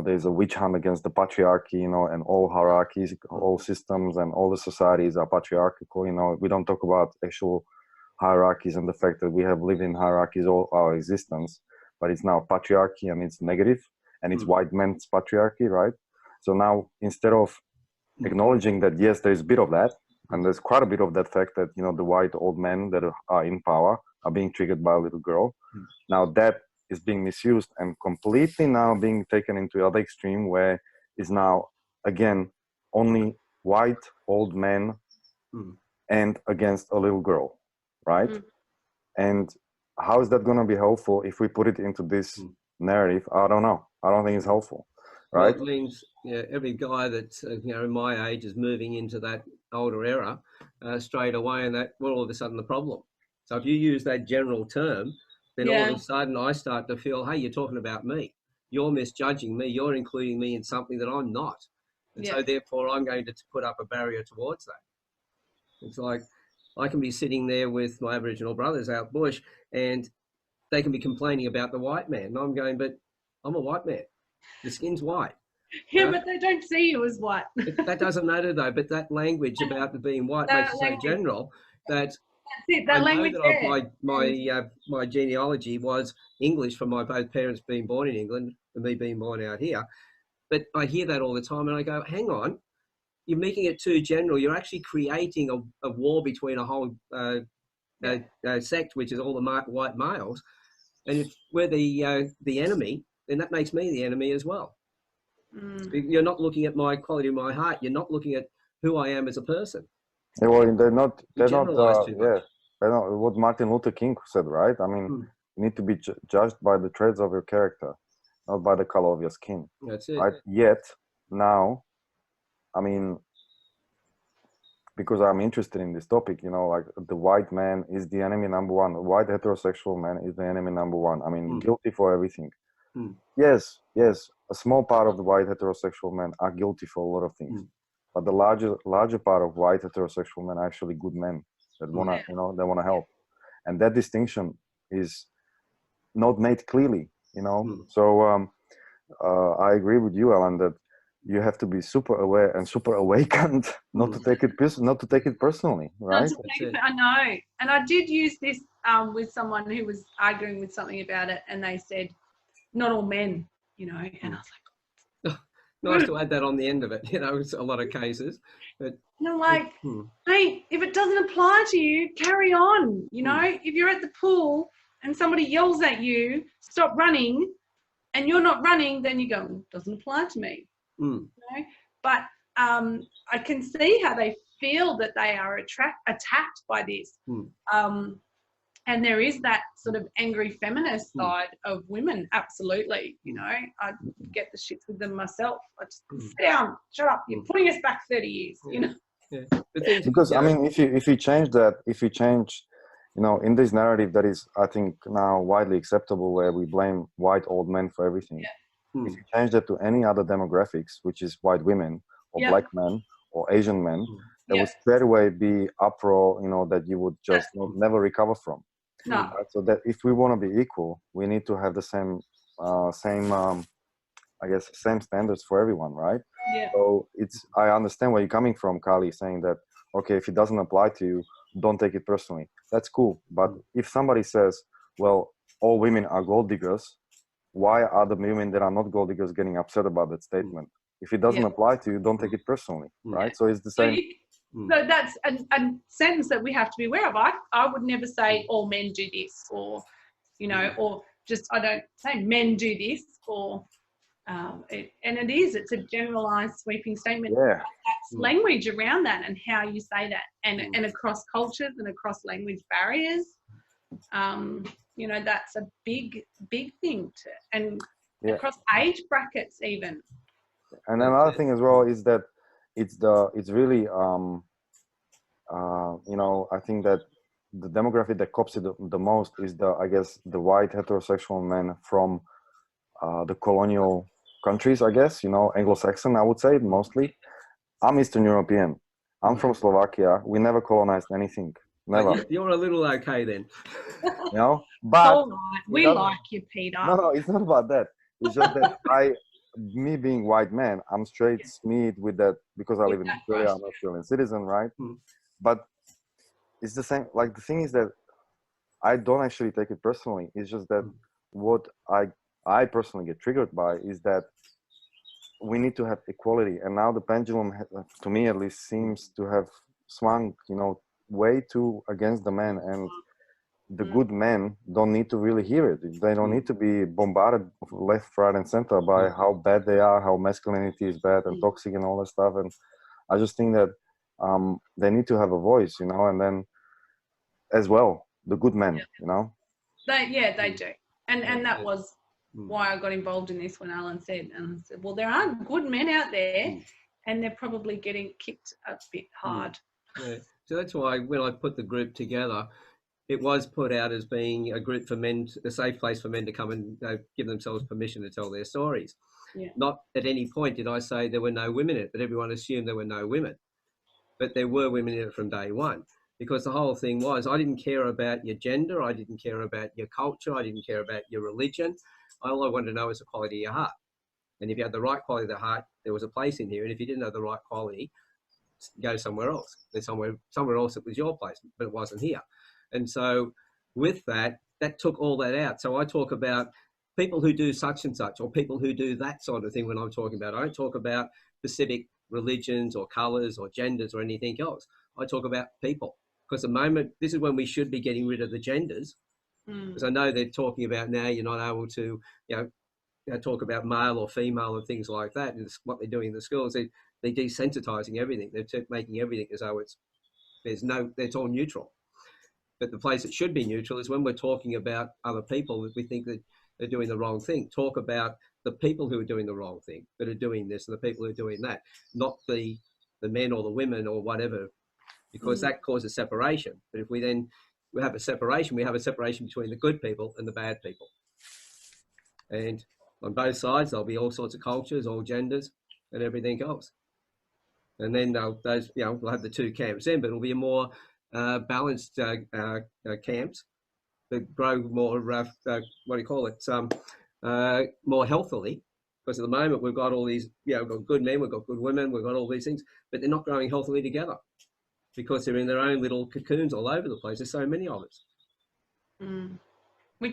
Speaker 3: there's a witch hunt against the patriarchy, and all hierarchies, all systems and all the societies are patriarchal. We don't talk about actual hierarchies and the fact that we have lived in hierarchies all our existence, but it's now patriarchy, and it's negative, and it's white men's patriarchy, right? So now, instead of acknowledging that, yes, there's a bit of that, and there's quite a bit of that fact that, the white old men that are in power are being triggered by a little girl. Now that is being misused and completely now being taken into the other extreme, where is now, again, only white old men and against a little girl, right? And how is that going to be helpful if we put it into this narrative? I don't know. I don't think it's helpful, right?
Speaker 1: Well, it means every guy that's in my age is moving into that older era straight away, and that we're all of a sudden the problem. So if you use that general term, then all of a sudden I start to feel, hey, you're talking about me. You're misjudging me. You're including me in something that I'm not. And so therefore I'm going to put up a barrier towards that. It's like I can be sitting there with my Aboriginal brothers out bush, and they can be complaining about the white man. And I'm going, but I'm a white man. The skin's white.
Speaker 2: Yeah, but they don't see you as white.
Speaker 1: That doesn't matter though. But that language about the being white makes it so general that
Speaker 2: that language
Speaker 1: my genealogy was English from my both parents being born in England and me being born out here. But I hear that all the time, and I go, hang on, you're making it too general. You're actually creating a war between a whole sect, which is all the white males. And if we're the enemy, then that makes me the enemy as well. You're not looking at my quality of my heart. You're not looking at who I am as a person.
Speaker 3: Yeah, well, they're not what Martin Luther King said, right? I mean, you need to be judged by the traits of your character, not by the color of your skin.
Speaker 1: That's it.
Speaker 3: Right? Yet now, I mean, because I'm interested in this topic, like the white man is the enemy number one. The white heterosexual man is the enemy number one. I mean, guilty for everything. Yes, a small part of the white heterosexual men are guilty for a lot of things. But the larger part of white heterosexual men are actually good men that wanna, they wanna help, and that distinction is not made clearly, So I agree with you, Alan, that you have to be super aware and super awakened, not to take it personally, right?
Speaker 2: I know, and I did use this with someone who was arguing with something about it, and they said, "Not all men," and I was like.
Speaker 1: Nice to add that on the end of it, it's a lot of cases. But
Speaker 2: I'm like, hey, if it doesn't apply to you, carry on. If you're at the pool and somebody yells at you, stop running, and you're not running, then you go, doesn't apply to me.
Speaker 1: Mm.
Speaker 2: You know? But I can see how they feel that they are attacked by this.
Speaker 1: Mm.
Speaker 2: And there is that sort of angry feminist side of women, absolutely. You know, I get the shits with them myself. I just sit down, shut up, you're putting us back 30 years, you know.
Speaker 1: Yeah. The things,
Speaker 3: Because I mean, if you change that, if you change, you know, in this narrative that is, I think, now widely acceptable, where we blame white old men for everything.
Speaker 2: Yeah.
Speaker 3: If you change that to any other demographics, which is white women or black men or Asian men, there would straight away be uproar, you know, that you would just never recover from.
Speaker 2: No.
Speaker 3: Right? So that if we want to be equal, we need to have the same I guess, same standards for everyone, right?
Speaker 2: Yeah.
Speaker 3: So I understand where you're coming from, Kylie, saying that, okay, if it doesn't apply to you, don't take it personally. That's cool. But if somebody says, well, all women are gold diggers, why are the women that are not gold diggers getting upset about that statement? If it doesn't apply to you, don't take it personally, right? So it's the same.
Speaker 2: So that's a sentence that we have to be aware of. I would never say all men do this, or, you know, or just, I don't say men do this, or it's a generalized sweeping statement.
Speaker 3: Yeah.
Speaker 2: That's language around that and how you say that, and across cultures and across language barriers. You know, that's a big thing and across age brackets even.
Speaker 3: And another thing as well is that it's really you know, I think that the demographic that cops it the most is I guess the white heterosexual men from the colonial countries, I guess, you know, Anglo-Saxon, I would say mostly. I'm Eastern European. I'm from Slovakia. We never colonized anything. Never.
Speaker 1: You're a little okay then.
Speaker 3: You know, but
Speaker 2: all right. We like you, Peter.
Speaker 3: No, it's not about that. It's just that me being white man, I'm straight Smith with that, because I live in Australia. I'm an Australian citizen, right? But it's the same. Like, the thing is that I don't actually take it personally. It's just that what I personally get triggered by is that we need to have equality, and now the pendulum, to me at least, seems to have swung, you know, way too against the men, and the good men don't need to really hear it. They don't need to be bombarded left, right, and center by how bad they are, how masculinity is bad and toxic and all that stuff. And I just think that they need to have a voice, you know, and then as well, the good men, you know.
Speaker 2: They do. And that was why I got involved in this when Alan said, well, there are good men out there and they're probably getting kicked a bit hard.
Speaker 1: Yeah. So that's why when I put the group together, it was put out as being a group for men, a safe place for men to come and give themselves permission to tell their stories.
Speaker 2: Yeah.
Speaker 1: Not at any point did I say there were no women in it, but everyone assumed there were no women. But there were women in it from day one, because the whole thing was, I didn't care about your gender, I didn't care about your culture, I didn't care about your religion. All I wanted to know was the quality of your heart. And if you had the right quality of the heart, there was a place in here. And if you didn't have the right quality, go somewhere else. There's somewhere else that was your place, but it wasn't here. And so with that took all that out. So I talk about people who do such and such, or people who do that sort of thing when I'm talking about. I don't talk about specific religions or colours or genders or anything else. I talk about people, because the moment, this is when we should be getting rid of the genders, because I know they're talking about now you're not able to, you know, talk about male or female and things like that. And what they're doing in the schools, they're desensitizing everything. They're making everything as though it's all neutral. But the place it should be neutral is when we're talking about other people that we think that they're doing the wrong thing. Talk about the people who are doing the wrong thing, that are doing this, and the people who are doing that, not the men or the women or whatever, because that causes separation. But if we have a separation, we have a separation between the good people and the bad people. And on both sides, there'll be all sorts of cultures, all genders, and everything else. And then we'll have the two camps in, but it'll be a more balanced camps that grow more, more healthily. Because at the moment we've got all these, we've got good men, we've got good women, we've got all these things, but they're not growing healthily together because they're in their own little cocoons all over the place. There's so many of us.
Speaker 2: We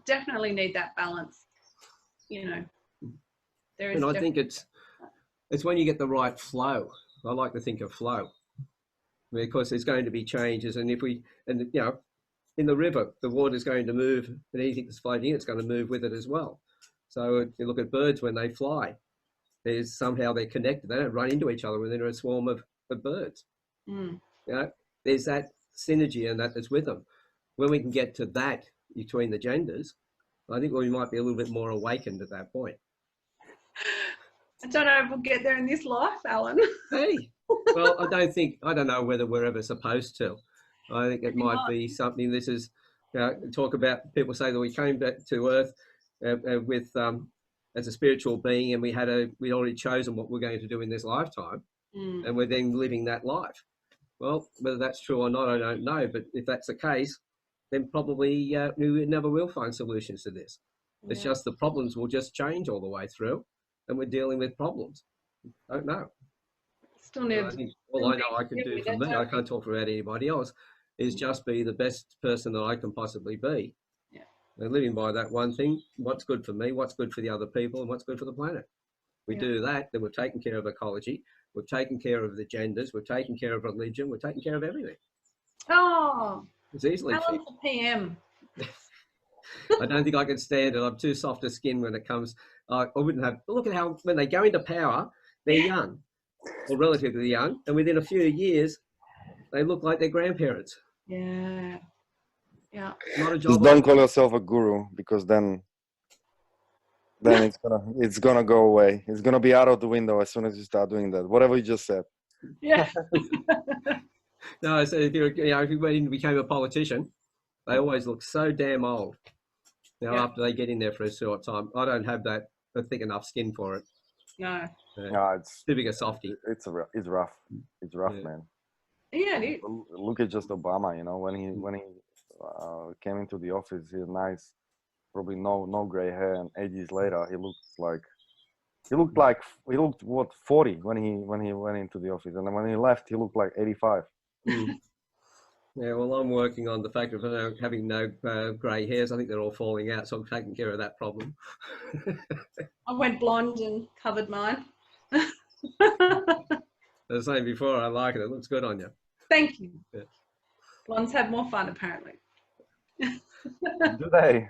Speaker 2: definitely need that balance, you know.
Speaker 1: And I think it's when you get the right flow. I like to think of flow, because there's going to be changes, and in the river, the water's going to move, and anything that's floating in, it's going to move with it as well. So if you look at birds when they fly, there's somehow they're connected. They don't run into each other within a swarm of birds.
Speaker 2: Mm.
Speaker 1: You know, there's that synergy and that's with them. When we can get to that between the genders, I think we might be a little bit more awakened at that point.
Speaker 2: I don't know if we'll get there in this life, Alan.
Speaker 1: Hey, well, I don't know whether we're ever supposed to. I think it might be something. This is, talk about, people say that we came back to Earth with as a spiritual being, and we'd already chosen what we're going to do in this lifetime, and we're then living that life. Well, whether that's true or not, I don't know. But if that's the case, then probably we never will find solutions to this. Yeah. It's just the problems will just change all the way through, and we're dealing with problems. I don't know.
Speaker 2: Still need.
Speaker 1: All I know I can do for me, I can't talk about anybody else, is just be the best person that I can possibly be.
Speaker 2: Yeah.
Speaker 1: And living by that one thing, what's good for me, what's good for the other people, and what's good for the planet. We do that, then we've taken care of ecology, we've taken care of the genders, we've taken care of religion, we've taken care of everything.
Speaker 2: Oh,
Speaker 1: it's easily
Speaker 2: Alan for PM.
Speaker 1: I don't think I can stand it. I'm too soft a skin when it comes. I wouldn't have. Look at how when they go into power, they're young, or relatively young, and within a few years, they look like their grandparents.
Speaker 2: Yeah, yeah.
Speaker 1: Not a job.
Speaker 3: Just don't call yourself a guru, because then it's gonna go away. It's gonna be out of the window as soon as you start doing that. Whatever you just said.
Speaker 2: Yeah.
Speaker 1: No, so if you went in and became a politician, they always look so damn old. After they get in there for a short time, I don't have that thick enough skin for it.
Speaker 2: No.
Speaker 3: No, it's
Speaker 1: too big a softie.
Speaker 3: It's rough. It's rough, man.
Speaker 2: Yeah, it is.
Speaker 3: Look at just Obama. when he came into the office, he had nice, probably no gray hair, and 8 years later, he looked what 40 when he went into the office, and then when he left, he looked like 85.
Speaker 1: Yeah, well, I'm working on the fact of having no grey hairs. I think they're all falling out, so I'm taking care of that problem.
Speaker 2: I went blonde and covered mine.
Speaker 1: As I was saying before, I like it. It looks good on you.
Speaker 2: Thank you.
Speaker 1: Yeah.
Speaker 2: Blondes have more fun, apparently.
Speaker 3: Do they?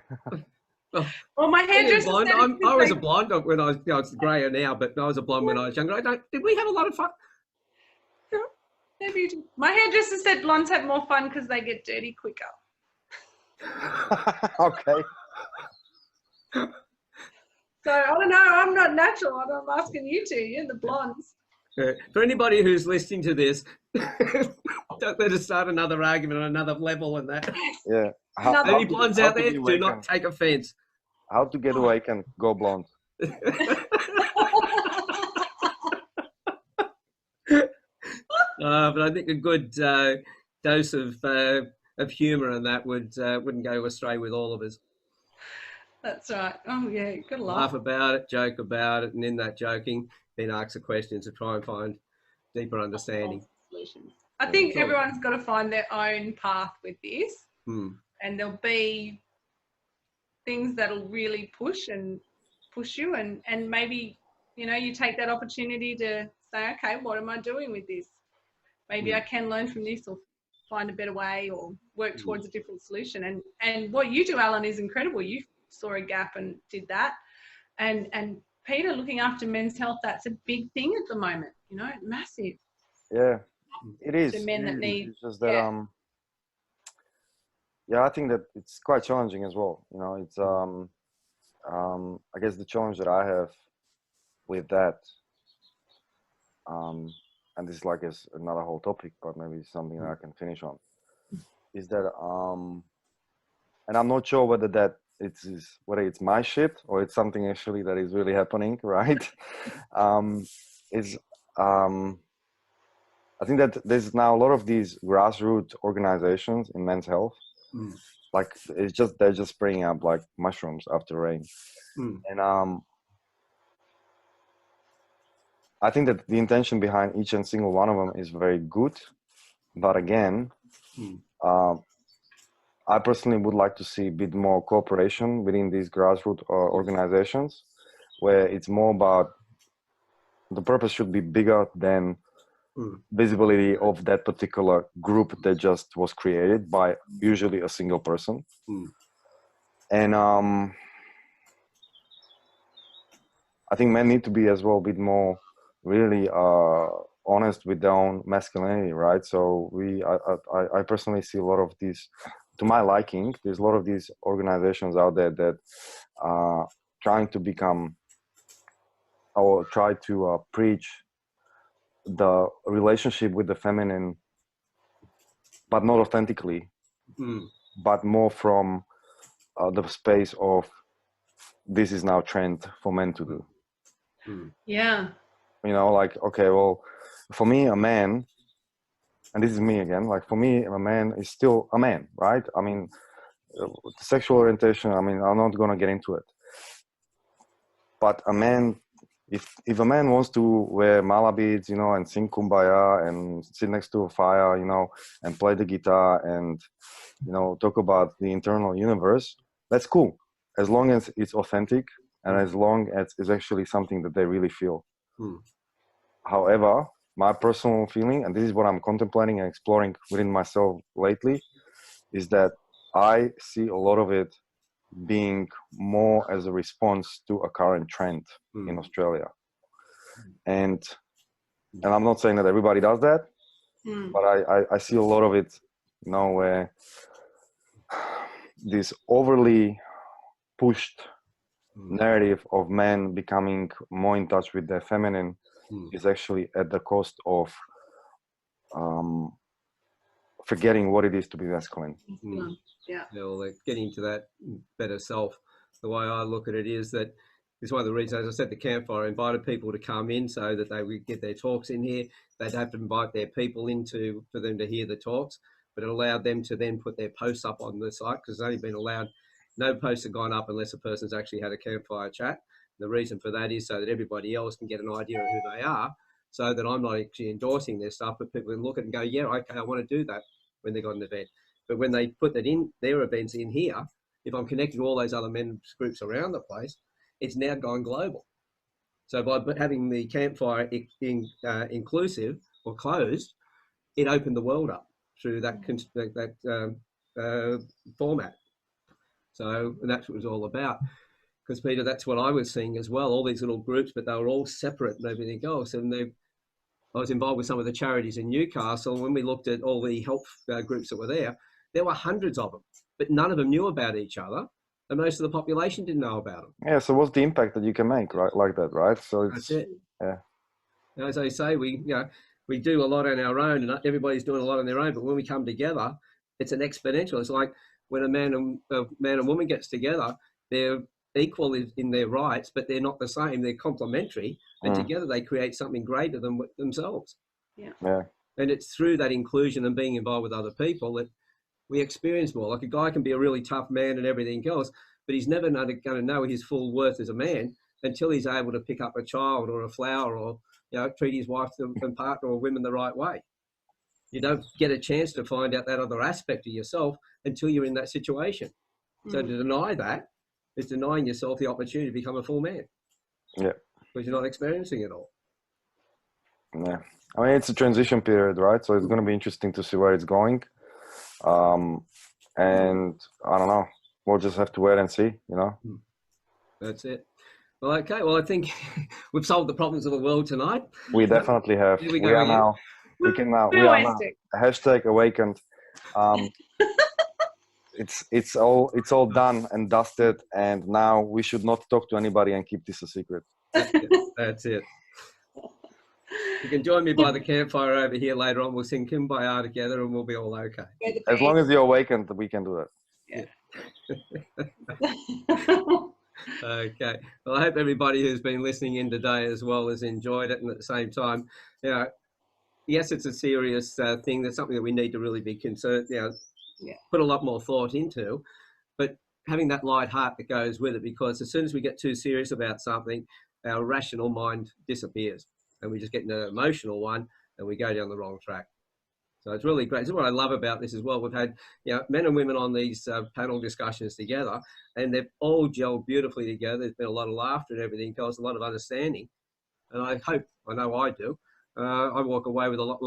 Speaker 2: Well, my hairdresser said
Speaker 1: I was a blonde when I was, it's grayer now, but I was a blonde when I was younger. Did we have a lot of fun?
Speaker 2: Maybe you do. My hairdresser said blondes have more fun because they get dirty quicker.
Speaker 3: Okay.
Speaker 2: So I don't know. I'm not natural. I'm asking you two. You're the blondes.
Speaker 1: For anybody who's listening to this, don't let us start another argument on another level and that.
Speaker 3: Yeah.
Speaker 1: Any blondes out there, do not take offense.
Speaker 3: How to get awake and go blonde.
Speaker 1: But I think a good dose of humour and that wouldn't go astray with all of us.
Speaker 2: That's right. Oh yeah, good
Speaker 1: laugh about it, joke about it, and in that joking, then ask the questions to try and find deeper understanding.
Speaker 2: Solutions. I think everyone's got to find their own path with this, and there'll be things that'll really push you, and maybe you take that opportunity to say, okay, what am I doing with this? Maybe I can learn from this, or find a better way, or work towards a different solution. And what you do, Alan, is incredible. You saw a gap and did that. And Peter, looking after men's health, that's a big thing at the moment. Massive.
Speaker 3: Yeah, it is.
Speaker 2: The men that need.
Speaker 3: It's just that I think that it's quite challenging as well. It's I guess the challenge that I have with that, and this is another whole topic, but maybe something that I can finish on, is that and I'm not sure whether it's my shit or it's something actually that is really happening, right? I think that there's now a lot of these grassroots organizations in men's health. Like they're just springing up like mushrooms after rain. And I think that the intention behind each and single one of them is very good, but again, I personally would like to see a bit more cooperation within these grassroots organizations, where it's more about the purpose should be bigger than visibility of that particular group that just was created by usually a single person. And I think men need to be as well a bit more really honest with their own masculinity, right? So I personally see a lot of these, to my liking, there's a lot of these organizations out there that are trying to become or try to preach the relationship with the feminine, but not authentically, but more from the space of this is now trend for men to do.
Speaker 2: Yeah.
Speaker 3: You know, like, okay, well, for me, a man, and this is me again, like for me, a man is still a man, right? I mean, sexual orientation, I mean, I'm not going to get into it. But a man, if a man wants to wear mala beads, you know, and sing kumbaya and sit next to a fire, you know, and play the guitar and, you know, talk about the internal universe, that's cool. As long as it's authentic and as long as it's actually something that they really feel. However, my personal feeling, and this is what I'm contemplating and exploring within myself lately, is that I see a lot of it being more as a response to a current trend in Australia. And I'm not saying that everybody does that, but I see a lot of it, you know, where this overly pushed narrative of men becoming more in touch with their feminine is actually at the cost of forgetting what it is to be masculine.
Speaker 2: Yeah.
Speaker 1: Well, like getting to that better self. The way I look at it is that it's one of the reasons, as I said, the Campfire invited people to come in so that they would get their talks in here. They'd have to invite their people in for them to hear the talks, but it allowed them to then put their posts up on the site because it's only been allowed, no posts have gone up unless a person's actually had a campfire chat. The reason for that is so that everybody else can get an idea of who they are, so that I'm not actually endorsing their stuff, but people can look at it and go, yeah, okay, I want to do that when they got an event. But when they put that in, their events in here, if I'm connecting all those other men's groups around the place, it's now gone global. So by having the Campfire inclusive or closed, it opened the world up through that format. So, and that's what it was all about. Because Peter, that's what I was seeing as well. All these little groups, but they were all separate and everything else. And I was involved with some of the charities in Newcastle. And when we looked at all the health groups that were there were hundreds of them, but none of them knew about each other. And most of the population didn't know about them.
Speaker 3: Yeah. So what's the impact that you can make, right? Like that, right? So it's,
Speaker 1: that's it.
Speaker 3: Yeah.
Speaker 1: As I say, we do a lot on our own, and everybody's doing a lot on their own. But when we come together, it's an exponential. It's like when a man and woman gets together, they're equal in their rights, but they're not the same. They're complementary, and together they create something greater than themselves.
Speaker 2: Yeah.
Speaker 1: And it's through that inclusion and being involved with other people that we experience more. Like a guy can be a really tough man and everything else, but he's never going to know his full worth as a man until he's able to pick up a child or a flower or, you know, treat his wife and partner or women the right way. You don't get a chance to find out that other aspect of yourself until you're in that situation. So to deny that is denying yourself the opportunity to become a full man.
Speaker 3: Yeah.
Speaker 1: Because you're not experiencing it all.
Speaker 3: Yeah. I mean, it's a transition period, right? So it's going to be interesting to see where it's going. And I don't know, we'll just have to wait and see, you know.
Speaker 1: That's it. Well, okay. Well, I think we've solved the problems of the world tonight.
Speaker 3: We definitely have.
Speaker 1: Here we
Speaker 3: We are now. We are now. Hashtag awakened. It's all done and dusted, and now we should not talk to anybody and keep this a secret.
Speaker 1: That's it. You can join me by the campfire over here later on. We'll sing Kumbaya together and we'll be all okay.
Speaker 3: As long as you're awakened, we can do
Speaker 2: Yeah.
Speaker 3: that.
Speaker 1: Okay. Well, I hope everybody who's been listening in today as well has enjoyed it. And at the same time, you know, yes, it's a serious thing. That's something that we need to really be concerned, you know, put a lot more thought into. But having that light heart that goes with it, because as soon as we get too serious about something, our rational mind disappears and we just get into an emotional one and we go down the wrong track. So it's really great. This is what I love about this as well. We've had, you know, men and women on these panel discussions together, and they've all gelled beautifully together. There's been a lot of laughter and everything else, a lot of understanding. And I know I do. I walk away with a lot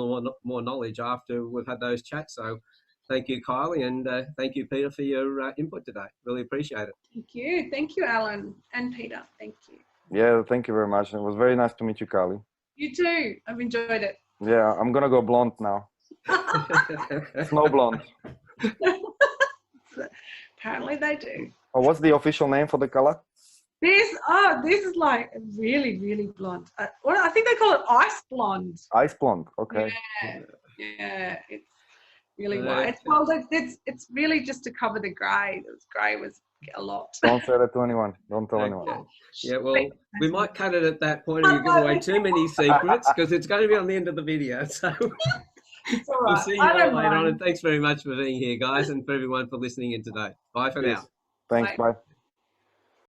Speaker 1: more knowledge after we've had those chats. So thank you, Kylie, and thank you, Peter, for your input today. Really appreciate it.
Speaker 2: Thank you. Thank you, Alan and Peter. Thank you.
Speaker 3: Yeah, thank you very much. It was very nice to meet you, Kylie.
Speaker 2: You too. I've enjoyed it.
Speaker 3: Yeah, I'm gonna go blonde now. Snow blonde.
Speaker 2: Apparently they do.
Speaker 3: Oh, what's the official name for the color?
Speaker 2: This is like really, really blonde. I think they call it ice blonde.
Speaker 3: Ice blonde. Okay.
Speaker 2: Yeah, it's really white. Well, it's really just to cover the grey. The grey was a lot.
Speaker 3: Don't say that to anyone. Don't tell anyone.
Speaker 1: Okay. Yeah, well, we might cut it at that point if you give away too many secrets, because it's going to be on the end of the video. So
Speaker 2: It's all
Speaker 1: we'll
Speaker 2: right.
Speaker 1: see you all later on. And thanks very much for being here, guys, and for everyone for listening in today. Bye for now.
Speaker 3: Thanks.
Speaker 2: Bye.
Speaker 3: Bye.